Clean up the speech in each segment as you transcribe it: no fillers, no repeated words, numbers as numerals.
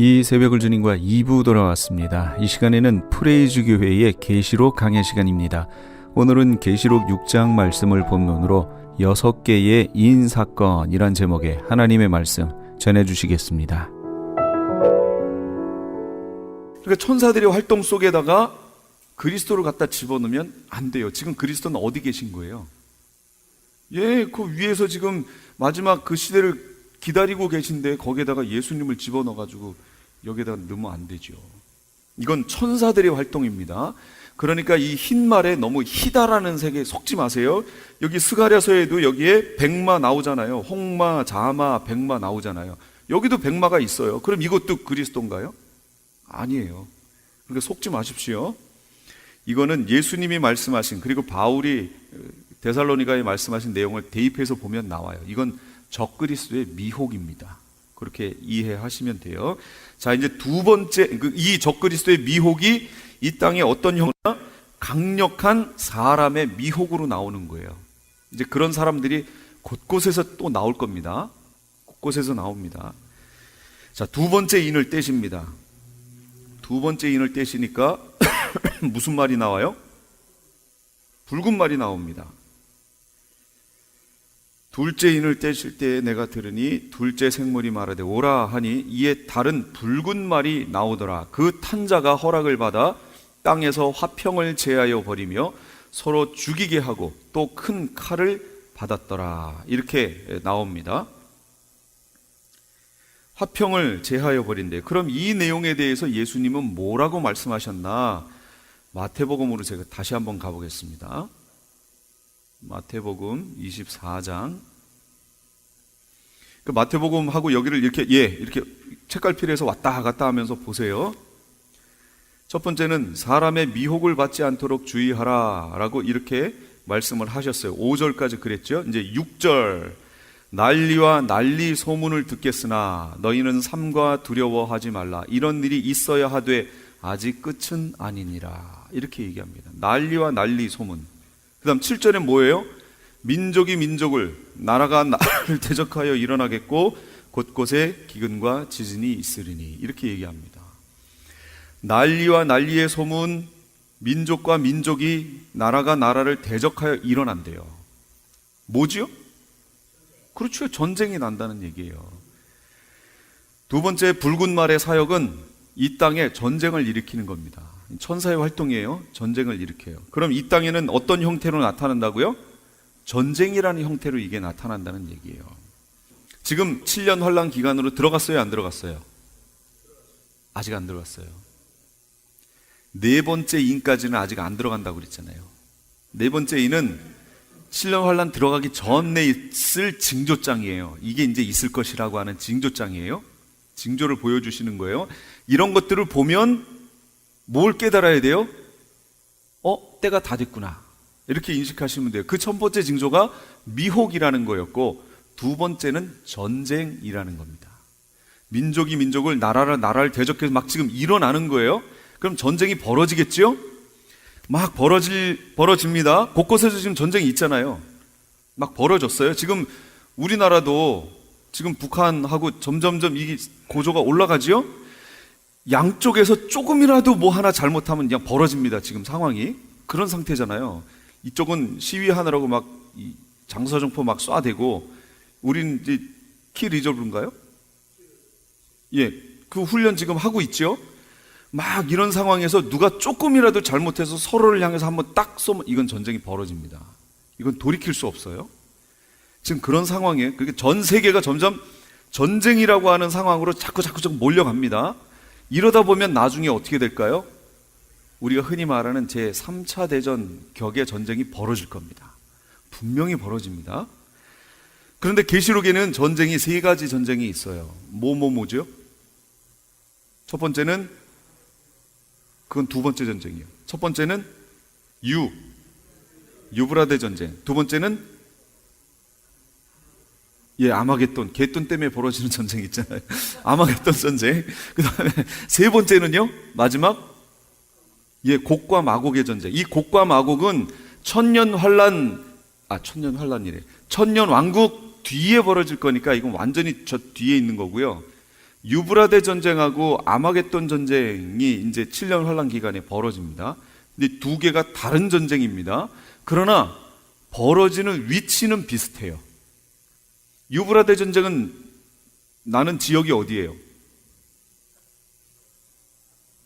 이 새벽을 주님과 2부 돌아왔습니다. 이 시간에는 프레이즈 교회의 계시록 강해 시간입니다. 오늘은 계시록 6장 말씀을 본문으로 6개의 인사건이란 제목의 하나님의 말씀 전해주시겠습니다. 그러니까 천사들의 활동 속에다가 그리스도를 갖다 집어넣으면 안 돼요. 지금 그리스도는 어디 계신 거예요? 그 위에서 지금 마지막 그 시대를 기다리고 계신데 거기에다가 예수님을 집어넣어가지고 여기에다가 넣으면 안 되죠. 이건 천사들의 활동입니다. 그러니까 이 흰말에 너무 희다라는 색에 속지 마세요. 여기 스가랴서에도 여기에 백마 나오잖아요. 홍마, 자마, 백마 나오잖아요. 여기도 백마가 있어요. 그럼 이것도 그리스도인가요? 아니에요. 그러니까 속지 마십시오. 이거는 예수님이 말씀하신, 그리고 바울이 데살로니가에 말씀하신 내용을 대입해서 보면 나와요. 이건 적그리스도의 미혹입니다. 그렇게 이해하시면 돼요. 자, 이제 두 번째, 이 적그리스도의 미혹이 이 땅에 어떤 형태나 강력한 사람의 미혹으로 나오는 거예요. 이제 그런 사람들이 곳곳에서 또 나올 겁니다. 곳곳에서 나옵니다. 자, 두 번째 인을 떼십니다. 두 번째 인을 떼시니까 무슨 말이 나와요? 붉은 말이 나옵니다. 둘째 인을 떼실 때에 내가 들으니 둘째 생물이 말하되 오라 하니 이에 다른 붉은 말이 나오더라. 그 탄자가 허락을 받아 땅에서 화평을 제하여 버리며 서로 죽이게 하고 또 큰 칼을 받았더라. 이렇게 나옵니다. 화평을 제하여 버린대. 그럼 이 내용에 대해서 예수님은 뭐라고 말씀하셨나? 마태복음으로 제가 다시 한번 가보겠습니다. 마태복음 24장. 그 마태복음하고 여기를 이렇게 책갈피를 해서 왔다 갔다 하면서 보세요. 첫 번째는 사람의 미혹을 받지 않도록 주의하라 라고 이렇게 말씀을 하셨어요. 5절까지 그랬죠. 이제 6절. 난리와 난리 소문을 듣겠으나 너희는 삼가 두려워하지 말라. 이런 일이 있어야 하되 아직 끝은 아니니라. 이렇게 얘기합니다. 난리와 난리 소문. 그 다음 7절에 뭐예요? 민족이 민족을, 나라가 나라를 대적하여 일어나겠고 곳곳에 기근과 지진이 있으리니. 이렇게 얘기합니다. 난리와 난리의 소문, 민족과 민족이, 나라가 나라를 대적하여 일어난대요. 뭐지요? 그렇죠. 전쟁이 난다는 얘기예요. 두 번째 붉은 말의 사역은 이 땅에 전쟁을 일으키는 겁니다. 천사의 활동이에요. 전쟁을 일으켜요. 그럼 이 땅에는 어떤 형태로 나타난다고요? 전쟁이라는 형태로 이게 나타난다는 얘기예요. 지금 7년 환란 기간으로 들어갔어요? 안 들어갔어요? 아직 안 들어갔어요. 네 번째 인까지는 아직 안 들어간다고 그랬잖아요. 네 번째 인은 7년 환란 들어가기 전에 있을 징조장이에요. 이게 이제 있을 것이라고 하는 징조장이에요. 징조를 보여주시는 거예요. 이런 것들을 보면 뭘 깨달아야 돼요? 때가 다 됐구나. 이렇게 인식하시면 돼요. 그 첫 번째 징조가 미혹이라는 거였고, 두 번째는 전쟁이라는 겁니다. 민족이 민족을, 나라가 나라를 대적해서 막 지금 일어나는 거예요. 그럼 전쟁이 벌어지겠죠? 막 벌어집니다. 곳곳에서 지금 전쟁이 있잖아요. 막 벌어졌어요. 지금 우리나라도 지금 북한하고 점점점 이 고조가 올라가지요? 양쪽에서 조금이라도 뭐 하나 잘못하면 그냥 벌어집니다. 지금 상황이. 그런 상태잖아요. 이쪽은 시위하느라고 막 장사정포 막 쏴대고, 우린 이제 키 리저브인가요? 그 훈련 지금 하고 있죠? 막 이런 상황에서 누가 조금이라도 잘못해서 서로를 향해서 한번 딱 쏘면 이건 전쟁이 벌어집니다. 이건 돌이킬 수 없어요. 지금 그런 상황이에요. 그게 전 세계가 점점 전쟁이라고 하는 상황으로 자꾸 몰려갑니다. 이러다 보면 나중에 어떻게 될까요? 우리가 흔히 말하는 제3차 대전 격의 전쟁이 벌어질 겁니다. 분명히 벌어집니다. 그런데 계시록에는 전쟁이 세 가지 전쟁이 있어요. 뭐죠? 첫 번째는, 그건 두 번째 전쟁이에요. 첫 번째는 유브라데 전쟁. 두 번째는 아마겟돈, 개돈 때문에 벌어지는 전쟁 있잖아요. 아마겟돈 전쟁. 그 다음에 세 번째는요, 마지막 곡과 마곡의 전쟁. 이 곡과 마곡은 천년 왕국 뒤에 벌어질 거니까 이건 완전히 저 뒤에 있는 거고요. 유브라데 전쟁하고 아마겟돈 전쟁이 이제 7년 환란 기간에 벌어집니다. 근데 두 개가 다른 전쟁입니다. 그러나 벌어지는 위치는 비슷해요. 유브라데 전쟁은 나는 지역이 어디예요?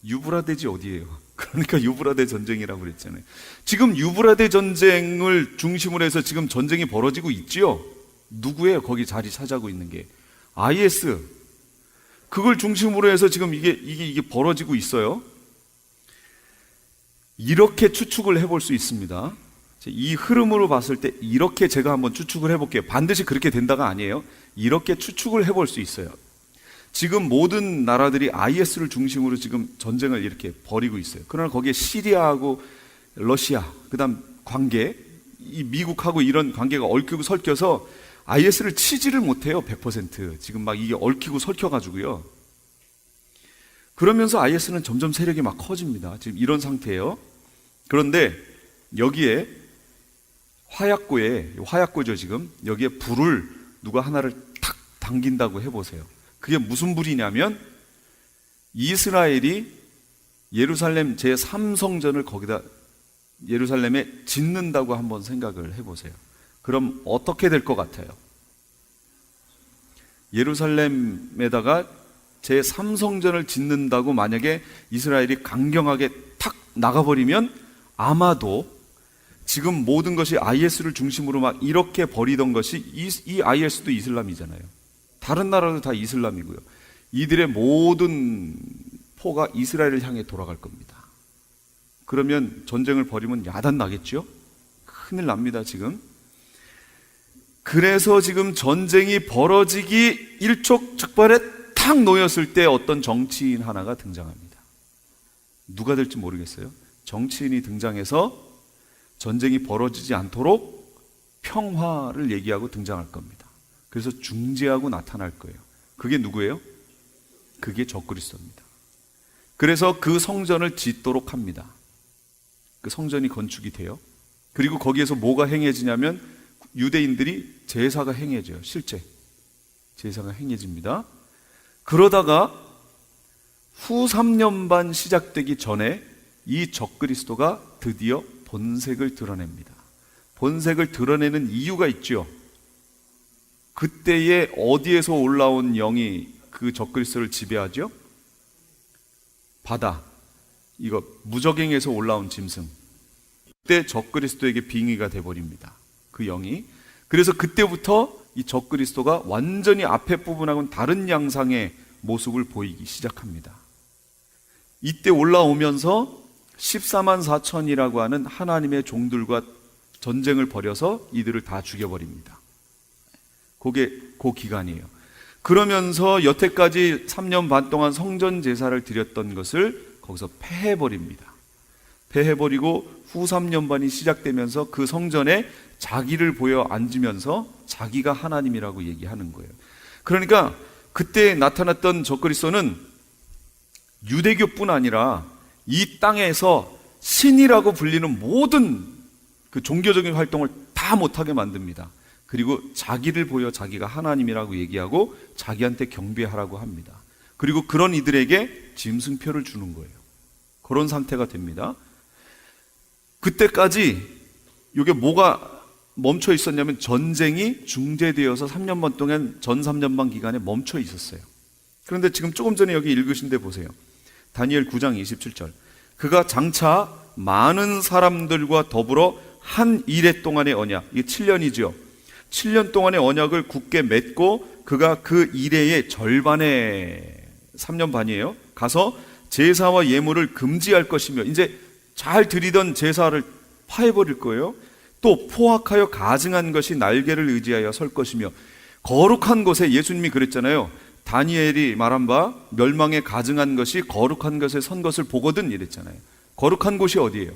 유브라데지 어디예요? 그러니까 유브라데 전쟁이라고 그랬잖아요. 지금 유브라데 전쟁을 중심으로 해서 지금 전쟁이 벌어지고 있지요? 누구예요? 거기 자리 차지하고 있는 게 IS. 그걸 중심으로 해서 지금 이게 벌어지고 있어요. 이렇게 추측을 해볼 수 있습니다. 이 흐름으로 봤을 때 이렇게 제가 한번 추측을 해볼게요. 반드시 그렇게 된다가 아니에요. 이렇게 추측을 해볼 수 있어요. 지금 모든 나라들이 IS를 중심으로 지금 전쟁을 이렇게 벌이고 있어요. 그러나 거기에 시리아하고 러시아, 그 다음 관계, 이 미국하고 이런 관계가 얽히고 설켜서 IS를 치지를 못해요. 100%. 지금 막 이게 얽히고 설켜가지고요. 그러면서 IS는 점점 세력이 막 커집니다. 지금 이런 상태예요. 그런데 여기에 화약고죠 지금. 여기에 불을 누가 하나를 탁 당긴다고 해보세요. 그게 무슨 불이냐면 이스라엘이 예루살렘 제3성전을 거기다 예루살렘에 짓는다고 한번 생각을 해보세요. 그럼 어떻게 될 것 같아요? 예루살렘에다가 제3성전을 짓는다고 만약에 이스라엘이 강경하게 탁 나가버리면 아마도 지금 모든 것이 IS를 중심으로 막 이렇게 벌이던 것이 이 IS도 이슬람이잖아요. 다른 나라도 다 이슬람이고요. 이들의 모든 포가 이스라엘을 향해 돌아갈 겁니다. 그러면 전쟁을 벌이면 야단 나겠죠? 큰일 납니다, 지금. 그래서 지금 전쟁이 벌어지기 일촉즉발에 탁 놓였을 때 어떤 정치인 하나가 등장합니다. 누가 될지 모르겠어요. 정치인이 등장해서 전쟁이 벌어지지 않도록 평화를 얘기하고 등장할 겁니다. 그래서 중재하고 나타날 거예요. 그게 누구예요? 그게 적그리스도입니다. 그래서 그 성전을 짓도록 합니다. 그 성전이 건축이 돼요. 그리고 거기에서 뭐가 행해지냐면 유대인들이 제사가 행해져요. 실제 제사가 행해집니다. 그러다가 후 3년 반 시작되기 전에 이 적그리스도가 드디어 본색을 드러냅니다. 본색을 드러내는 이유가 있죠. 그때에 어디에서 올라온 영이 그 적그리스도를 지배하죠? 바다, 이거 무적행에서 올라온 짐승. 그때 적그리스도에게 빙의가 돼버립니다. 그 영이. 그래서 그때부터 이 적그리스도가 완전히 앞에 부분하고는 다른 양상의 모습을 보이기 시작합니다. 이때 올라오면서 14만 4천이라고 하는 하나님의 종들과 전쟁을 벌여서 이들을 다 죽여버립니다. 그게 그 기간이에요. 그러면서 여태까지 3년 반 동안 성전 제사를 드렸던 것을 거기서 폐해버립니다. 폐해버리고 후 3년 반이 시작되면서 그 성전에 자기를 보여 앉으면서 자기가 하나님이라고 얘기하는 거예요. 그러니까 그때 나타났던 적그리스도는 유대교뿐 아니라 이 땅에서 신이라고 불리는 모든 그 종교적인 활동을 다 못하게 만듭니다. 그리고 자기를 보여 자기가 하나님이라고 얘기하고 자기한테 경배하라고 합니다. 그리고 그런 이들에게 짐승표를 주는 거예요. 그런 상태가 됩니다. 그때까지 이게 뭐가 멈춰 있었냐면 전쟁이 중재되어서 3년 반 동안 전 3년 반 기간에 멈춰 있었어요. 그런데 지금 조금 전에 여기 읽으신 데 보세요. 다니엘 9장 27절. 그가 장차 많은 사람들과 더불어 한 이레 동안의 언약, 이게 7년이죠. 7년 동안의 언약을 굳게 맺고 그가 그 이레의 절반에 3년 반이에요. 가서 제사와 예물을 금지할 것이며 이제 잘 드리던 제사를 파해버릴 거예요. 또 포악하여 가증한 것이 날개를 의지하여 설 것이며 거룩한 곳에 예수님이 그랬잖아요. 다니엘이 말한 바 멸망에 가증한 것이 거룩한 것에 선 것을 보거든 이랬잖아요. 거룩한 곳이 어디예요?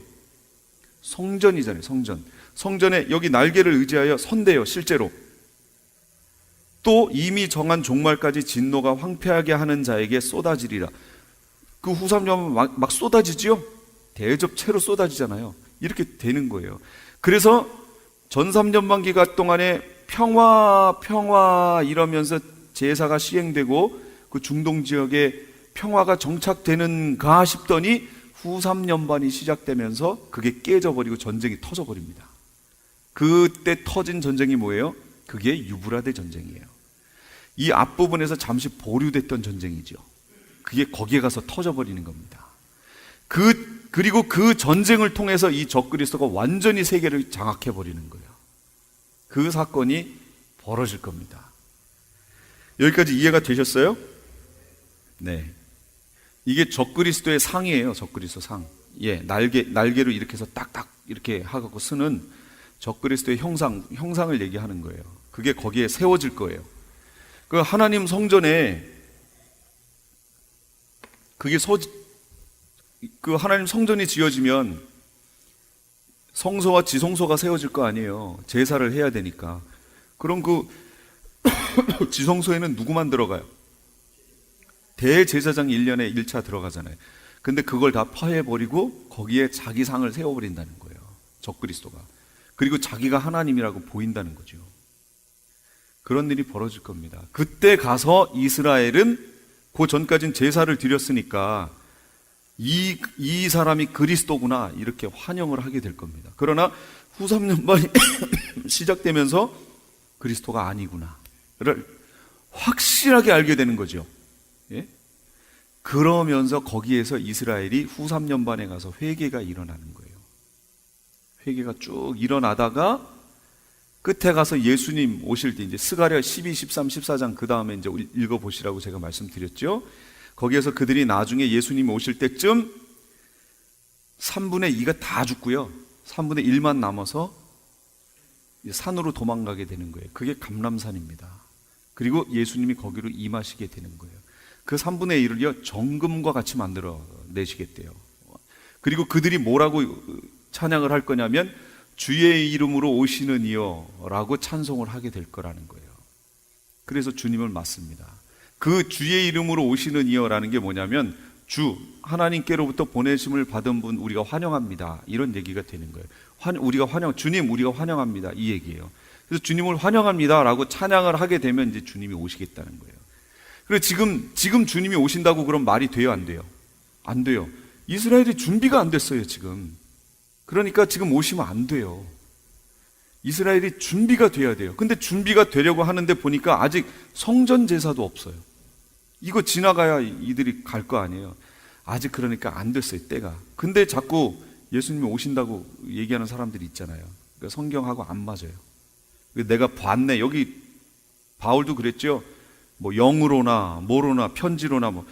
성전이잖아요. 성전. 성전에 여기 날개를 의지하여 선대요. 실제로. 또 이미 정한 종말까지 진노가 황폐하게 하는 자에게 쏟아지리라. 그 후 3년 막 쏟아지지요? 대접체로 쏟아지잖아요. 이렇게 되는 거예요. 그래서 전 3년 반 기간 동안에 평화 이러면서 제사가 시행되고 그 중동 지역에 평화가 정착되는가 싶더니 후삼연반이 시작되면서 그게 깨져버리고 전쟁이 터져버립니다. 그때 터진 전쟁이 뭐예요? 그게 유브라데 전쟁이에요. 이 앞부분에서 잠시 보류됐던 전쟁이죠. 그게 거기에 가서 터져버리는 겁니다. 그리고 그 전쟁을 통해서 이 적그리스도가 완전히 세계를 장악해버리는 거예요. 그 사건이 벌어질 겁니다. 여기까지 이해가 되셨어요? 네. 이게 적그리스도의 상이에요. 적그리스도 상. 예, 날개로 이렇게 해서 딱딱 이렇게 하고 쓰는 적그리스도의 형상을 얘기하는 거예요. 그게 거기에 세워질 거예요. 그 하나님 성전에 그 하나님 성전이 지어지면 성소와 지성소가 세워질 거 아니에요. 제사를 해야 되니까. 그럼 그 지성소에는 누구만 들어가요? 대제사장이 1년에 1차 들어가잖아요. 근데 그걸 다 파해버리고 거기에 자기 상을 세워버린다는 거예요. 적그리스도가. 그리고 자기가 하나님이라고 보인다는 거죠. 그런 일이 벌어질 겁니다. 그때 가서 이스라엘은 그 전까지는 제사를 드렸으니까 이 사람이 그리스도구나 이렇게 환영을 하게 될 겁니다. 그러나 후삼년반이 시작되면서 그리스도가 아니구나를 확실하게 알게 되는 거죠. 예? 그러면서 거기에서 이스라엘이 후삼년반에 가서 회개가 일어나는 거예요. 회개가 쭉 일어나다가 끝에 가서 예수님 오실 때 이제 스가랴 12, 13, 14장 그 다음에 이제 읽어보시라고 제가 말씀드렸죠. 거기에서 그들이 나중에 예수님 오실 때쯤 3분의 2가 다 죽고요. 3분의 1만 남아서 산으로 도망가게 되는 거예요. 그게 감람산입니다. 그리고 예수님이 거기로 임하시게 되는 거예요. 그 3분의 1을요 정금과 같이 만들어 내시겠대요. 그리고 그들이 뭐라고 찬양을 할 거냐면 주의 이름으로 오시는 이여 라고 찬송을 하게 될 거라는 거예요. 그래서 주님을 맞습니다. 그 주의 이름으로 오시는 이여라는 게 뭐냐면 주 하나님께로부터 보내심을 받은 분 우리가 환영합니다 이런 얘기가 되는 거예요. 주님 우리가 환영합니다 이 얘기예요. 그래서 주님을 환영합니다 라고 찬양을 하게 되면 이제 주님이 오시겠다는 거예요. 그래서 지금 주님이 오신다고 그럼 말이 돼요 안 돼요? 안 돼요. 이스라엘이 준비가 안 됐어요 지금. 그러니까 지금 오시면 안 돼요. 이스라엘이 준비가 돼야 돼요. 근데 준비가 되려고 하는데 보니까 아직 성전 제사도 없어요. 이거 지나가야 이들이 갈 거 아니에요. 아직 그러니까 안 됐어요 때가. 근데 자꾸 예수님이 오신다고 얘기하는 사람들이 있잖아요. 그러니까 성경하고 안 맞아요. 내가 봤네. 여기 바울도 그랬죠. 뭐 영으로나 뭐로나 편지로나 뭐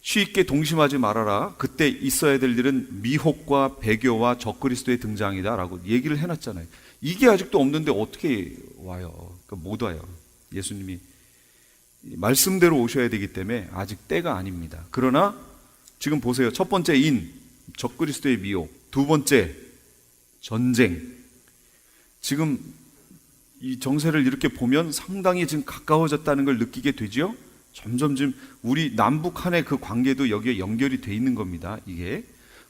쉽게 동심하지 말아라. 그때 있어야 될 일은 미혹과 배교와 적그리스도의 등장이다 라고 얘기를 해놨잖아요. 이게 아직도 없는데 어떻게 와요? 그러니까 못 와요. 예수님이 말씀대로 오셔야 되기 때문에 아직 때가 아닙니다. 그러나 지금 보세요. 첫 번째 적그리스도의 미혹. 두 번째 전쟁. 지금 이 정세를 이렇게 보면 상당히 지금 가까워졌다는 걸 느끼게 되죠. 점점 지금 우리 남북한의 그 관계도 여기에 연결이 돼 있는 겁니다. 이게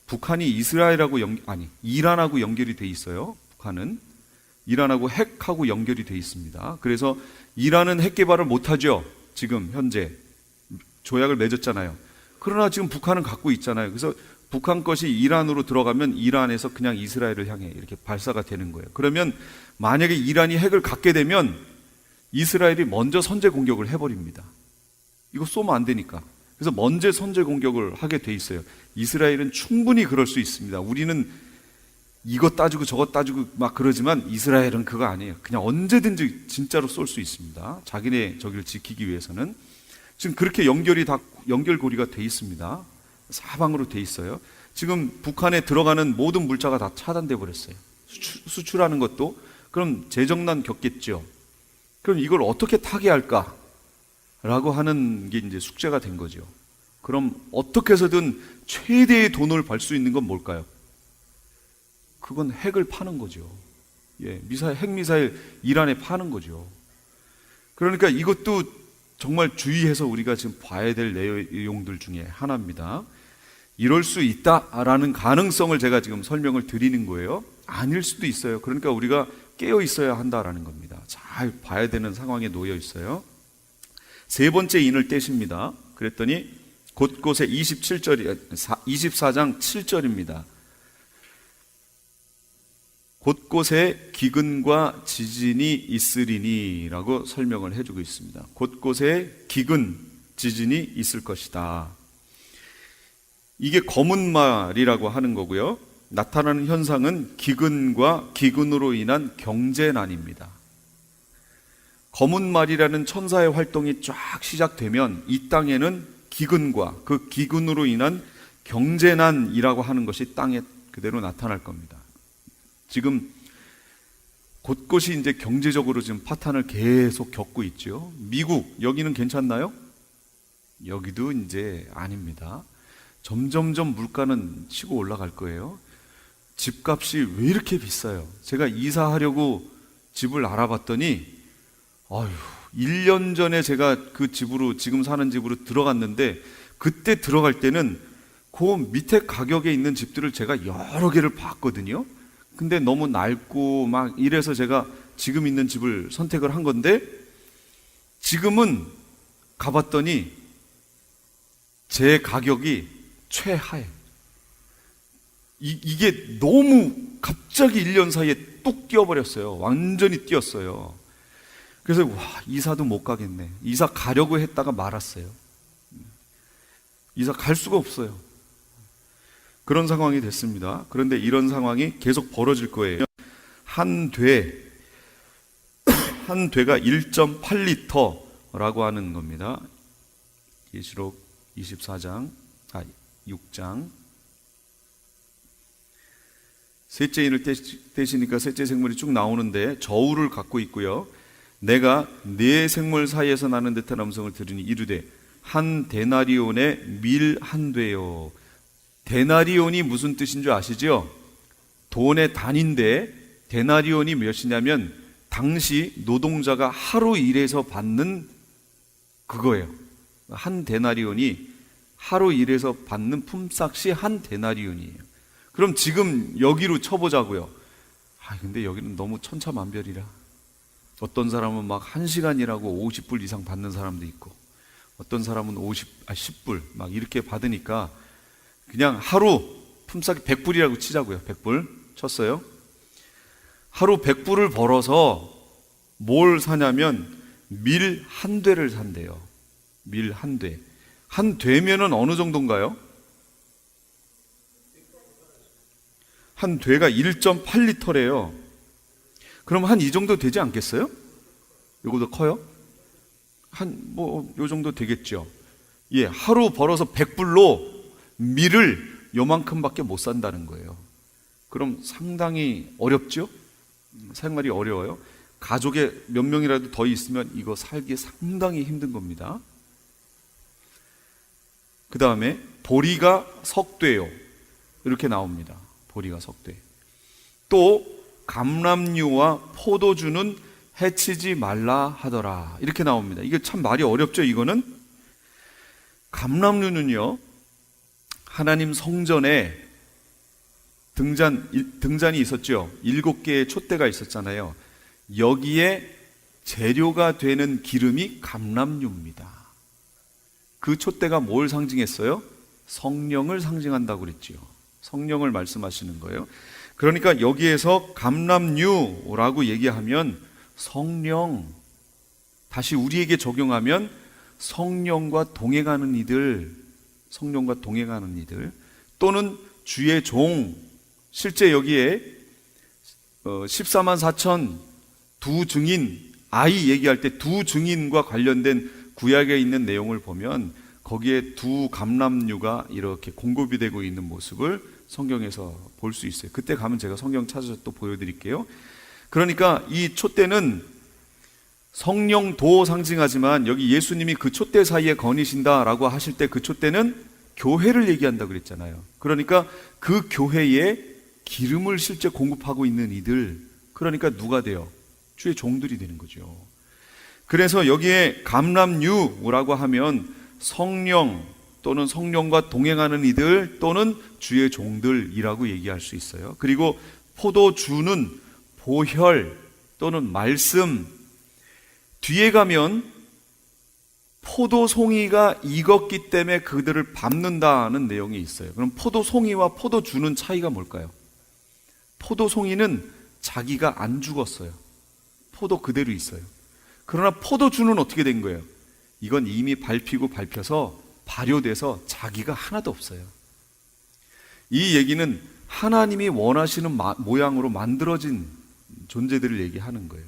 북한이 이스라엘하고 이란하고 연결이 돼 있어요. 북한은 이란하고 핵하고 연결이 돼 있습니다. 그래서 이란은 핵 개발을 못하죠. 지금 현재 조약을 맺었잖아요. 그러나 지금 북한은 갖고 있잖아요. 그래서 북한 것이 이란으로 들어가면 이란에서 그냥 이스라엘을 향해 이렇게 발사가 되는 거예요. 그러면 만약에 이란이 핵을 갖게 되면 이스라엘이 먼저 선제 공격을 해버립니다. 이거 쏘면 안 되니까. 그래서 먼저 선제 공격을 하게 돼 있어요. 이스라엘은 충분히 그럴 수 있습니다. 우리는 이거 따지고 저거 따지고 막 그러지만 이스라엘은 그거 아니에요. 그냥 언제든지 진짜로 쏠 수 있습니다. 자기네 저기를 지키기 위해서는. 지금 그렇게 연결고리가 돼 있습니다. 사방으로 돼 있어요. 지금 북한에 들어가는 모든 물자가 다 차단돼 버렸어요. 수출하는 것도. 그럼 재정난 겪겠죠. 그럼 이걸 어떻게 타개할까? 라고 하는 게 이제 숙제가 된 거죠. 그럼 어떻게 해서든 최대의 돈을 벌 수 있는 건 뭘까요? 그건 핵을 파는 거죠. 예, 핵미사일 이란에 파는 거죠. 그러니까 이것도 정말 주의해서 우리가 지금 봐야 될 내용들 중에 하나입니다. 이럴 수 있다라는 가능성을 제가 지금 설명을 드리는 거예요. 아닐 수도 있어요. 그러니까 우리가 깨어 있어야 한다라는 겁니다. 잘 봐야 되는 상황에 놓여 있어요. 세 번째 인을 떼십니다. 그랬더니 곳곳에 24장 7절입니다. 곳곳에 기근과 지진이 있으리니 라고 설명을 해주고 있습니다. 곳곳에 기근, 지진이 있을 것이다. 이게 검은 말이라고 하는 거고요. 나타나는 현상은 기근과 기근으로 인한 경제난입니다. 검은 말이라는 천사의 활동이 쫙 시작되면 이 땅에는 기근과 그 기근으로 인한 경제난이라고 하는 것이 땅에 그대로 나타날 겁니다. 지금 곳곳이 이제 경제적으로 지금 파탄을 계속 겪고 있죠. 미국, 여기는 괜찮나요? 여기도 이제 아닙니다. 점점점 물가는 치고 올라갈 거예요. 집값이 왜 이렇게 비싸요? 제가 이사하려고 집을 알아봤더니 1년 전에 제가 그 집으로, 지금 사는 집으로 들어갔는데, 그때 들어갈 때는 그 밑에 가격에 있는 집들을 제가 여러 개를 봤거든요. 근데 너무 낡고 막 이래서 제가 지금 있는 집을 선택을 한 건데, 지금은 가봤더니 제 가격이 최하예요. 이게 너무 갑자기 1년 사이에 뚝 뛰어버렸어요. 완전히 뛰었어요. 그래서 이사도 못 가겠네. 이사 가려고 했다가 말았어요. 이사 갈 수가 없어요. 그런 상황이 됐습니다. 그런데 이런 상황이 계속 벌어질 거예요. 한 되가 1.8리터라고 하는 겁니다. 계시록 6장. 셋째 인을 떼시니까 셋째 생물이 쭉 나오는데 저울을 갖고 있고요. 내가 네 생물 사이에서 나는 듯한 음성을 들으니 이르되 한 데나리온의 밀 한 되요. 데나리온이 무슨 뜻인 줄 아시죠? 돈의 단인데 데나리온이 몇이냐면 당시 노동자가 하루 일해서 받는 그거예요. 한 데나리온이 하루 일해서 받는 품삯이 한 데나리온이에요. 그럼 지금 여기로 쳐보자고요. 근데 여기는 너무 천차만별이라. 어떤 사람은 막 1시간 일하고 50불 이상 받는 사람도 있고, 어떤 사람은 10불 막 이렇게 받으니까 그냥 하루 품삯이 100불이라고 치자고요. 100불 쳤어요. 하루 100불을 벌어서 뭘 사냐면 밀 한 되를 산대요. 밀 한 되. 한 되면은 어느 정도인가요? 한 되가 1.8리터래요. 그럼 한 이 정도 되지 않겠어요? 요거도 커요? 요 정도 되겠죠. 예, 하루 벌어서 100불로 밀을 요만큼밖에 못 산다는 거예요. 그럼 상당히 어렵죠? 생활이 어려워요. 가족에 몇 명이라도 더 있으면 이거 살기 상당히 힘든 겁니다. 그 다음에 보리가 석되요. 이렇게 나옵니다. 보리가 석되. 또 감람류와 포도주는 해치지 말라 하더라. 이렇게 나옵니다. 이게 참 말이 어렵죠, 이거는? 감람류는요, 하나님 성전에 등잔이 있었죠. 7개의 촛대가 있었잖아요. 여기에 재료가 되는 기름이 감람류입니다. 그 촛대가 뭘 상징했어요? 성령을 상징한다고 그랬지요. 성령을 말씀하시는 거예요. 그러니까 여기에서 감람류라고 얘기하면 성령, 다시 우리에게 적용하면 성령과 동행하는 이들, 또는 주의 종, 실제 여기에 14만 4천 두 증인, 아이 얘기할 때 두 증인과 관련된 구약에 있는 내용을 보면 거기에 두 감람류가 이렇게 공급이 되고 있는 모습을 성경에서 볼 수 있어요. 그때 가면 제가 성경 찾아서 또 보여드릴게요. 그러니까 이 촛대는 성령도 상징하지만 여기 예수님이 그 촛대 사이에 거니신다라고 하실 때 그 촛대는 교회를 얘기한다고 그랬잖아요. 그러니까 그 교회에 기름을 실제 공급하고 있는 이들, 그러니까 누가 돼요? 주의 종들이 되는 거죠. 그래서 여기에 감람류라고 하면 성령 또는 성령과 동행하는 이들 또는 주의 종들이라고 얘기할 수 있어요. 그리고 포도주는 보혈 또는 말씀, 뒤에 가면 포도송이가 익었기 때문에 그들을 밟는다는 내용이 있어요. 그럼 포도송이와 포도주는 차이가 뭘까요? 포도송이는 자기가 안 죽었어요. 포도 그대로 있어요. 그러나 포도주는 어떻게 된 거예요? 이건 이미 밟혀서 발효돼서 자기가 하나도 없어요. 이 얘기는 하나님이 원하시는 모양으로 만들어진 존재들을 얘기하는 거예요.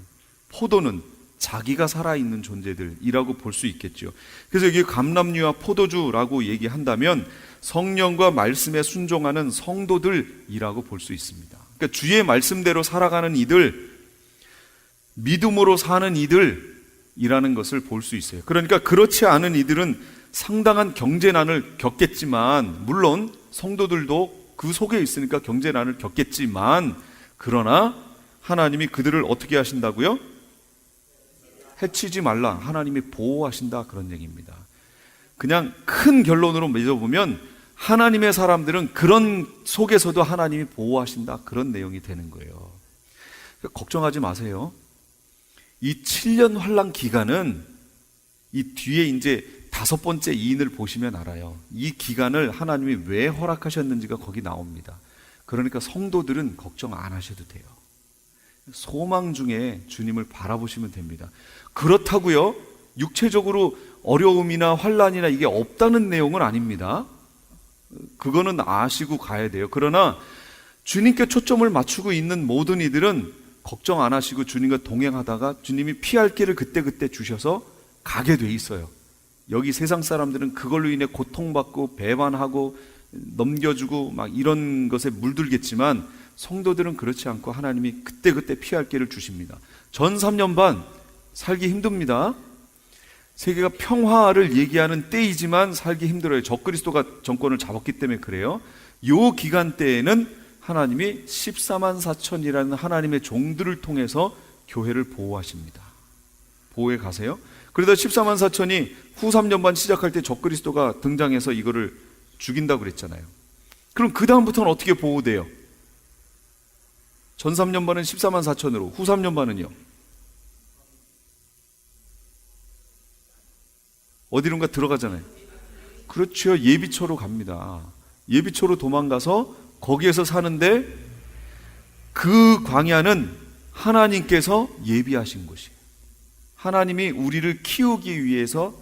포도는 자기가 살아있는 존재들이라고 볼 수 있겠죠. 그래서 여기 감람류와 포도주라고 얘기한다면 성령과 말씀에 순종하는 성도들이라고 볼 수 있습니다. 그러니까 주의 말씀대로 살아가는 이들, 믿음으로 사는 이들이라는 것을 볼 수 있어요. 그러니까 그렇지 않은 이들은 상당한 경제난을 겪겠지만, 물론 성도들도 그 속에 있으니까 경제난을 겪겠지만, 그러나 하나님이 그들을 어떻게 하신다고요? 해치지 말라. 하나님이 보호하신다. 그런 얘기입니다. 그냥 큰 결론으로 맺어보면 하나님의 사람들은 그런 속에서도 하나님이 보호하신다. 그런 내용이 되는 거예요. 걱정하지 마세요. 이 7년 환란 기간은 이 뒤에 이제 5번째 이인을 보시면 알아요. 이 기간을 하나님이 왜 허락하셨는지가 거기 나옵니다. 그러니까 성도들은 걱정 안 하셔도 돼요. 소망 중에 주님을 바라보시면 됩니다. 그렇다고요, 육체적으로 어려움이나 환란이나 이게 없다는 내용은 아닙니다. 그거는 아시고 가야 돼요. 그러나 주님께 초점을 맞추고 있는 모든 이들은 걱정 안 하시고 주님과 동행하다가 주님이 피할 길을 그때그때 주셔서 가게 돼 있어요. 여기 세상 사람들은 그걸로 인해 고통받고 배반하고 넘겨주고 막 이런 것에 물들겠지만, 성도들은 그렇지 않고 하나님이 그때그때 피할 길을 주십니다. 전 3년 반 살기 힘듭니다. 세계가 평화를 얘기하는 때이지만 살기 힘들어요. 적그리스도가 정권을 잡았기 때문에 그래요. 이 기간 때에는 하나님이 14만 4천이라는 하나님의 종들을 통해서 교회를 보호하십니다. 보호해 가세요. 그러다 14만 4천이 후 3년 반 시작할 때 적그리스도가 등장해서 이거를 죽인다고 그랬잖아요. 그럼 그 다음부터는 어떻게 보호돼요? 전 3년 반은 14만 4천으로, 후 3년 반은요? 어디론가 들어가잖아요. 그렇죠. 예비처로 갑니다. 예비처로 도망가서 거기에서 사는데, 그 광야는 하나님께서 예비하신 곳이에요. 하나님이 우리를 키우기 위해서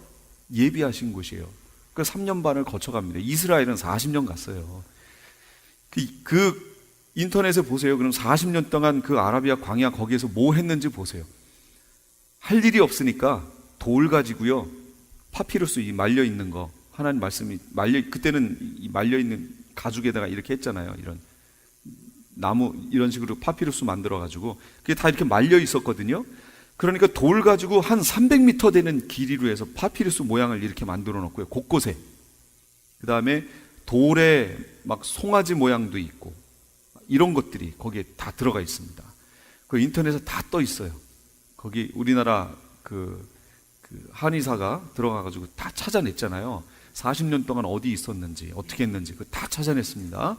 예비하신 곳이에요. 그 3년 반을 거쳐갑니다. 이스라엘은 40년 갔어요. 그 인터넷에 보세요. 그럼 40년 동안 그 아라비아 광야 거기에서 뭐 했는지 보세요. 할 일이 없으니까 돌 가지고요, 파피루스 이 말려 있는 거, 하나님 말씀이 그때는 이 말려 있는 가죽에다가 이렇게 했잖아요. 이런 나무 이런 식으로 파피루스 만들어 가지고 그게 다 이렇게 말려 있었거든요. 그러니까 돌 가지고 한 300m 되는 길이로 해서 파피루스 모양을 이렇게 만들어 놓고요, 곳곳에. 그 다음에 돌에 막 송아지 모양도 있고 이런 것들이 거기에 다 들어가 있습니다. 그 인터넷에 다 떠 있어요. 거기 우리나라 그 한의사가 들어가가지고 다 찾아냈잖아요. 40년 동안 어디 있었는지 어떻게 했는지 그 다 찾아냈습니다.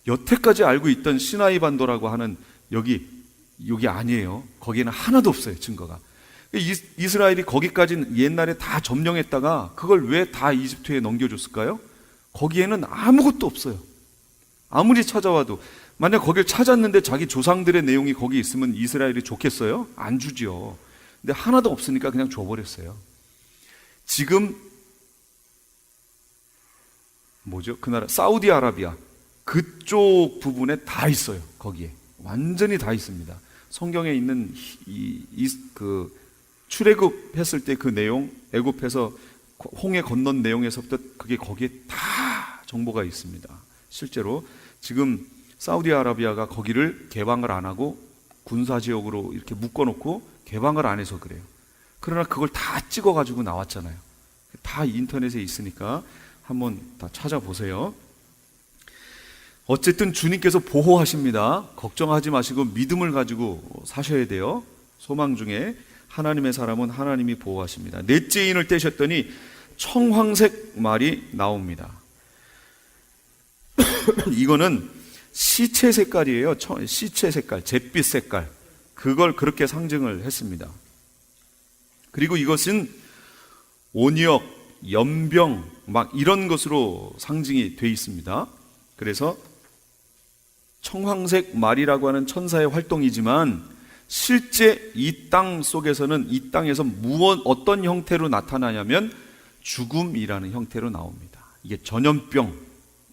여태까지 알고 있던 시나이 반도라고 하는 여기 아니에요. 거기에는 하나도 없어요, 증거가. 이스라엘이 거기까지 옛날에 다 점령했다가 그걸 왜 다 이집트에 넘겨줬을까요? 거기에는 아무것도 없어요. 아무리 찾아와도. 만약 거길 찾았는데 자기 조상들의 내용이 거기 있으면 이스라엘이 좋겠어요? 안 주죠. 근데 하나도 없으니까 그냥 줘버렸어요. 지금 그 나라 사우디아라비아 그쪽 부분에 다 있어요. 거기에 완전히 다 있습니다. 성경에 있는 그 출애굽했을 때 그 내용, 애굽에서 홍해 건넌 내용에서부터 그게 거기에 다 정보가 있습니다. 실제로 지금 사우디아라비아가 거기를 개방을 안 하고 군사지역으로 이렇게 묶어놓고 개방을 안 해서 그래요. 그러나 그걸 다 찍어가지고 나왔잖아요. 다 인터넷에 있으니까 한번 다 찾아보세요. 어쨌든 주님께서 보호하십니다. 걱정하지 마시고 믿음을 가지고 사셔야 돼요. 소망 중에 하나님의 사람은 하나님이 보호하십니다. 넷째 인을 떼셨더니 청황색 말이 나옵니다. 이거는 시체 색깔이에요. 시체 색깔, 잿빛 색깔. 그걸 그렇게 상징을 했습니다. 그리고 이것은 온역, 연병 막 이런 것으로 상징이 돼 있습니다. 그래서 청황색 말이라고 하는 천사의 활동이지만 실제 이 땅 속에서는 이 땅에서 어떤 형태로 나타나냐면 죽음이라는 형태로 나옵니다. 이게 전염병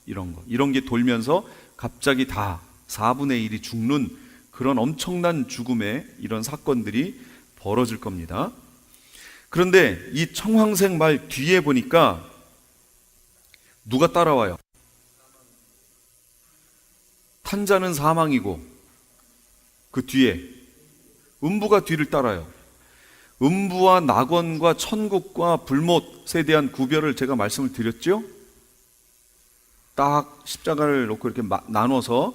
이런 게 돌면서 갑자기 다 4분의 1이 죽는 그런 엄청난 죽음의 이런 사건들이 벌어질 겁니다. 그런데 이 청황색 말 뒤에 보니까 누가 따라와요? 탄자는 사망이고 그 뒤에 음부가 뒤를 따라요. 음부와 낙원과 천국과 불못에 대한 구별을 제가 말씀을 드렸죠? 딱 십자가를 놓고 이렇게 나눠서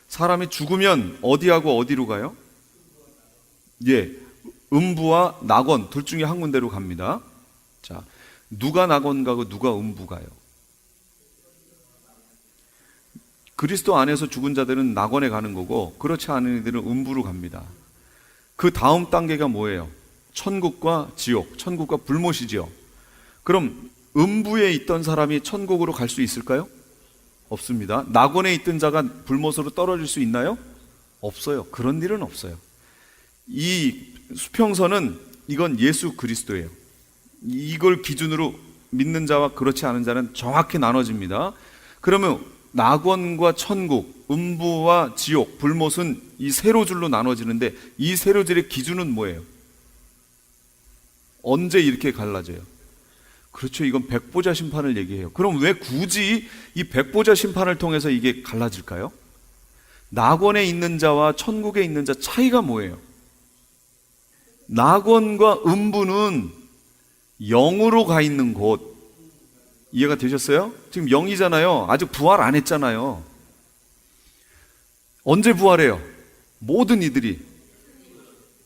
사람이 죽으면 어디하고 어디로 가요? 예, 음부와 낙원 둘 중에 한 군데로 갑니다. 자, 누가 낙원 가고 누가 음부 가요? 그리스도 안에서 죽은 자들은 낙원에 가는 거고 그렇지 않은 이들은 음부로 갑니다. 그 다음 단계가 뭐예요? 천국과 지옥, 천국과 불못이지요. 그럼 음부에 있던 사람이 천국으로 갈 수 있을까요? 없습니다. 낙원에 있던 자가 불못으로 떨어질 수 있나요? 없어요. 그런 일은 없어요. 이 수평선은 이건 예수 그리스도예요. 이걸 기준으로 믿는 자와 그렇지 않은 자는 정확히 나눠집니다. 그러면 낙원과 천국, 음부와 지옥, 불못은 이 세로줄로 나눠지는데 이 세로줄의 기준은 뭐예요? 언제 이렇게 갈라져요? 그렇죠. 이건 백보자 심판을 얘기해요. 그럼 왜 굳이 이 백보자 심판을 통해서 이게 갈라질까요? 낙원에 있는 자와 천국에 있는 자 차이가 뭐예요? 낙원과 음부는 영으로 가 있는 곳. 이해가 되셨어요? 지금 영이잖아요. 아직 부활 안 했잖아요. 언제 부활해요? 모든 이들이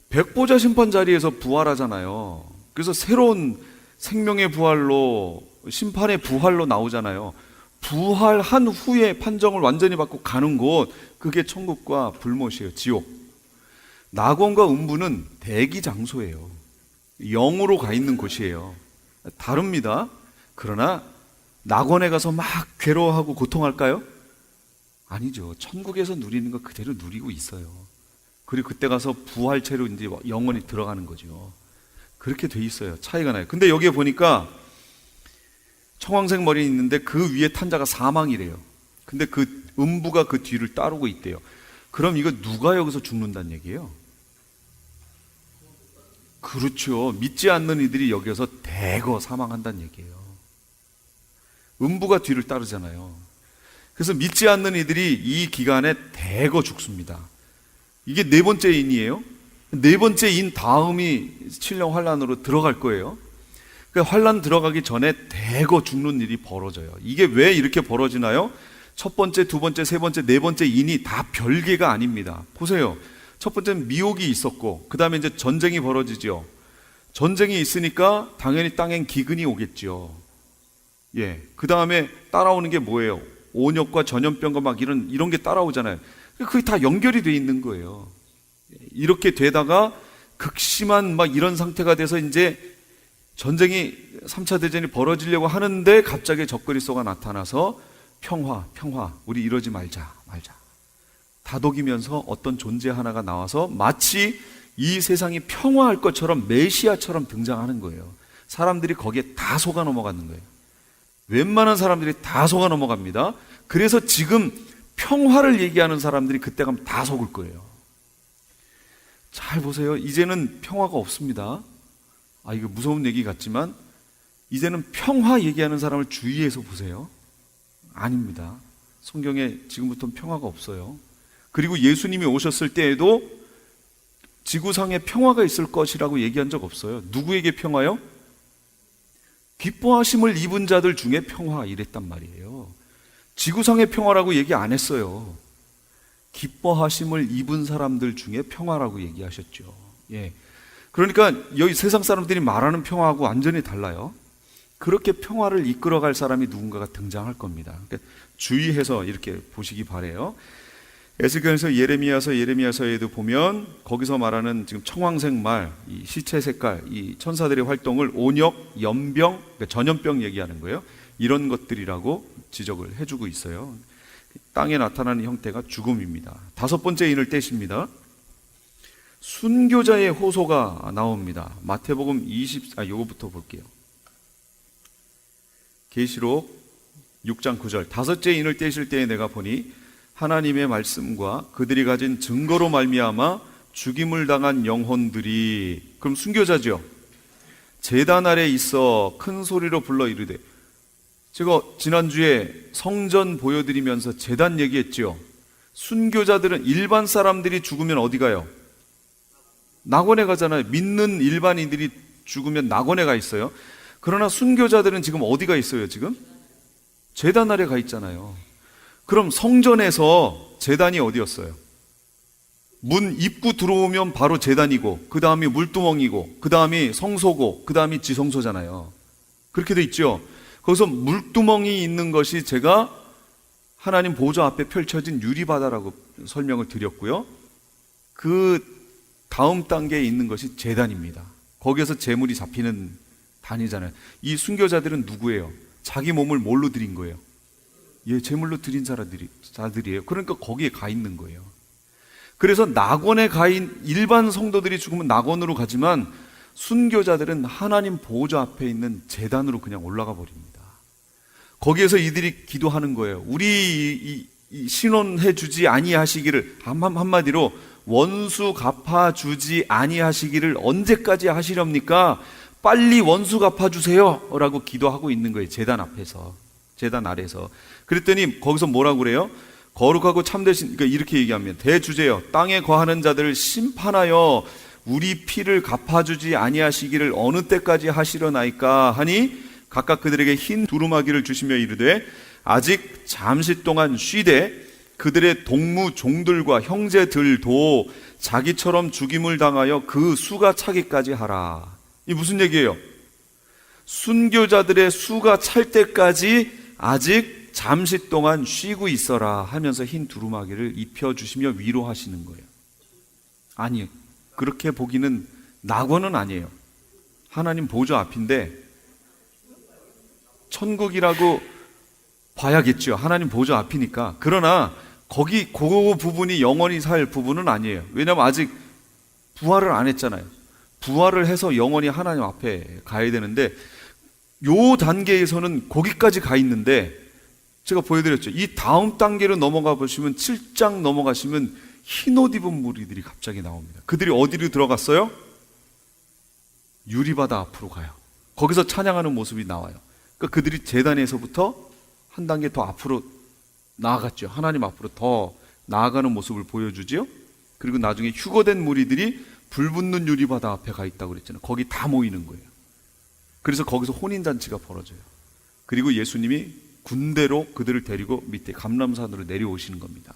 백보자 심판 자리에서 부활하잖아요. 그래서 새로운 생명의 부활로, 심판의 부활로 나오잖아요. 부활한 후에 판정을 완전히 받고 가는 곳, 그게 천국과 불못이에요. 지옥. 낙원과 음부는 대기 장소예요. 영으로 가 있는 곳이에요. 다릅니다. 그러나 낙원에 가서 막 괴로워하고 고통할까요? 아니죠. 천국에서 누리는 거 그대로 누리고 있어요. 그리고 그때 가서 부활체로 이제 영원히 들어가는 거죠. 그렇게 돼 있어요. 차이가 나요. 근데 여기에 보니까 청황색 머리 있는데 그 위에 탄자가 사망이래요. 근데 그 음부가 그 뒤를 따르고 있대요. 그럼 이거 누가 여기서 죽는다는 얘기예요? 그렇죠. 믿지 않는 이들이 여기서 대거 사망한다는 얘기예요. 음부가 뒤를 따르잖아요. 그래서 믿지 않는 이들이 이 기간에 대거 죽습니다. 이게 네 번째 인이에요. 네 번째 인 다음이 칠령 환란으로 들어갈 거예요. 그러니까 환란 들어가기 전에 대거 죽는 일이 벌어져요. 이게 왜 이렇게 벌어지나요? 첫 번째, 두 번째, 세 번째, 네 번째 인이 다 별개가 아닙니다. 보세요. 첫 번째는 미혹이 있었고 그 다음에 이제 전쟁이 벌어지죠. 전쟁이 있으니까 당연히 땅엔 기근이 오겠죠. 예, 그 다음에 따라오는 게 뭐예요? 온역과 전염병과 막 이런 게 따라오잖아요. 그게 다 연결이 돼 있는 거예요. 이렇게 되다가 극심한 막 이런 상태가 돼서 이제 전쟁이 3차 대전이 벌어지려고 하는데 갑자기 적그리스도가 나타나서 평화, 우리 이러지 말자. 다독이면서 어떤 존재 하나가 나와서 마치 이 세상이 평화할 것처럼 메시아처럼 등장하는 거예요. 사람들이 거기에 다 속아 넘어가는 거예요. 웬만한 사람들이 다 속아 넘어갑니다. 그래서 지금 평화를 얘기하는 사람들이 그때 가면 다 속을 거예요. 잘 보세요. 이제는 평화가 없습니다. 이거 무서운 얘기 같지만 이제는 평화 얘기하는 사람을 주위에서 보세요. 아닙니다. 성경에 지금부터는 평화가 없어요. 그리고 예수님이 오셨을 때에도 지구상에 평화가 있을 것이라고 얘기한 적 없어요. 누구에게 평화요? 기뻐하심을 입은 자들 중에 평화 이랬단 말이에요. 지구상의 평화라고 얘기 안 했어요. 기뻐하심을 입은 사람들 중에 평화라고 얘기하셨죠. 예. 그러니까 여기 세상 사람들이 말하는 평화하고 완전히 달라요. 그렇게 평화를 이끌어갈 사람이 누군가가 등장할 겁니다. 그러니까 주의해서 이렇게 보시기 바래요. 에스겔서 예레미야서에도 보면 거기서 말하는 지금 청황색 말, 이 시체 색깔, 이 천사들의 활동을 온역, 연병, 그러니까 전염병 얘기하는 거예요. 이런 것들이라고 지적을 해주고 있어요. 땅에 나타나는 형태가 죽음입니다. 다섯 번째 인을 떼십니다. 순교자의 호소가 나옵니다. 마태복음 요거부터 볼게요. 계시록 6장 9절. 다섯째 인을 떼실 때에 내가 보니 하나님의 말씀과 그들이 가진 증거로 말미암아 죽임을 당한 영혼들이, 그럼 순교자죠. 제단 아래 있어 큰 소리로 불러 이르되, 제가 지난주에 성전 보여드리면서 제단 얘기했죠. 순교자들은, 일반 사람들이 죽으면 어디 가요? 낙원에 가잖아요. 믿는 일반인들이 죽으면 낙원에 가 있어요. 그러나 순교자들은 지금 어디가 있어요? 지금 제단 아래 가 있잖아요. 그럼 성전에서 제단이 어디였어요? 문 입구 들어오면 바로 제단이고, 그 다음이 물두멍이고, 그 다음이 성소고, 그 다음이 지성소잖아요. 그렇게 돼 있죠. 거기서 물두멍이 있는 것이 제가 하나님 보좌 앞에 펼쳐진 유리바다라고 설명을 드렸고요. 그 다음 단계에 있는 것이 제단입니다. 거기에서 제물이 잡히는 단위잖아요. 이 순교자들은 누구예요? 자기 몸을 뭘로 드린 거예요? 예, 제물로 드린 자들이에요. 그러니까 거기에 가 있는 거예요. 그래서 낙원에 일반 성도들이 죽으면 낙원으로 가지만 순교자들은 하나님 보호자 앞에 있는 제단으로 그냥 올라가 버립니다. 거기에서 이들이 기도하는 거예요. 우리 신원해 주지 아니하시기를, 한마디로 원수 갚아주지 아니하시기를 언제까지 하시렵니까? 빨리 원수 갚아주세요 라고 기도하고 있는 거예요. 제단 앞에서, 제단 아래서. 그랬더니 거기서 뭐라고 그래요? 거룩하고 참되신, 그러니까 이렇게 얘기하면, 대주제여 땅에 거하는 자들을 심판하여 우리 피를 갚아주지 아니하시기를 어느 때까지 하시려나이까 하니 각각 그들에게 흰 두루마기를 주시며 이르되 아직 잠시 동안 쉬되 그들의 동무 종들과 형제들도 자기처럼 죽임을 당하여 그 수가 차기까지 하라. 이 무슨 얘기예요? 순교자들의 수가 찰 때까지 아직 잠시 동안 쉬고 있어라 하면서 흰 두루마기를 입혀주시며 위로하시는 거예요. 아니, 그렇게 보기는 낙원은 아니에요. 하나님 보좌 앞인데 천국이라고 봐야겠죠. 하나님 보좌 앞이니까. 그러나 거기 그 부분이 영원히 살 부분은 아니에요. 왜냐하면 아직 부활을 안 했잖아요. 부활을 해서 영원히 하나님 앞에 가야 되는데, 요 단계에서는 거기까지 가 있는데, 제가 보여드렸죠. 이 다음 단계로 넘어가 보시면 7장 넘어가시면 흰옷 입은 무리들이 갑자기 나옵니다. 그들이 어디로 들어갔어요? 유리바다 앞으로 가요. 거기서 찬양하는 모습이 나와요. 그러니까 그들이 제단에서부터 한 단계 더 앞으로 나아갔죠. 하나님 앞으로 더 나아가는 모습을 보여주지요. 그리고 나중에 휴거된 무리들이 불붙는 유리바다 앞에 가 있다고 그랬잖아요. 거기 다 모이는 거예요. 그래서 거기서 혼인잔치가 벌어져요. 그리고 예수님이 군대로 그들을 데리고 밑에 감람산으로 내려오시는 겁니다.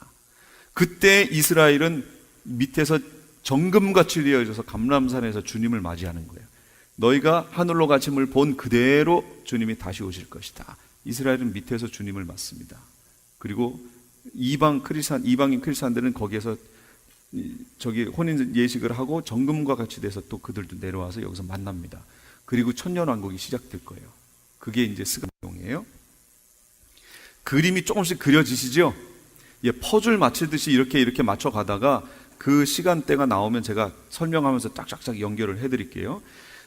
그때 이스라엘은 밑에서 정금같이 되어져서 감람산에서 주님을 맞이하는 거예요. 너희가 하늘로 가심을 본 그대로 주님이 다시 오실 것이다. 이스라엘은 밑에서 주님을 맞습니다. 그리고 이방인 크리스찬들은 거기에서 저기 혼인 예식을 하고 정금과 같이 돼서 또 그들도 내려와서 여기서 만납니다. 그리고 천년왕국이 시작될 거예요. 그게 이제 스가용이에요. 그림이 조금씩 그려지시죠? 예, 퍼즐 맞추듯이 이렇게 맞춰 가다가 그 시간대가 나오면 제가 설명하면서 짝짝짝 연결을 해드릴게요.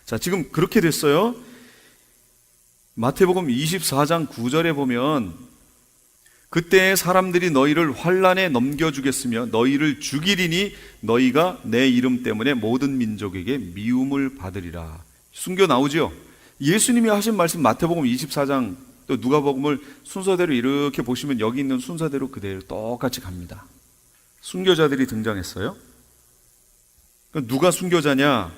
자, 지금 그렇게 됐어요. 마태복음 24장 9절에 보면 그때 사람들이 너희를 환란에 넘겨주겠으며 너희를 죽이리니 너희가 내 이름 때문에 모든 민족에게 미움을 받으리라. 순교 나오죠? 예수님이 하신 말씀 마태복음 24장 또 누가복음을 순서대로 이렇게 보시면 여기 있는 순서대로 그대로 똑같이 갑니다. 순교자들이 등장했어요. 누가 순교자냐?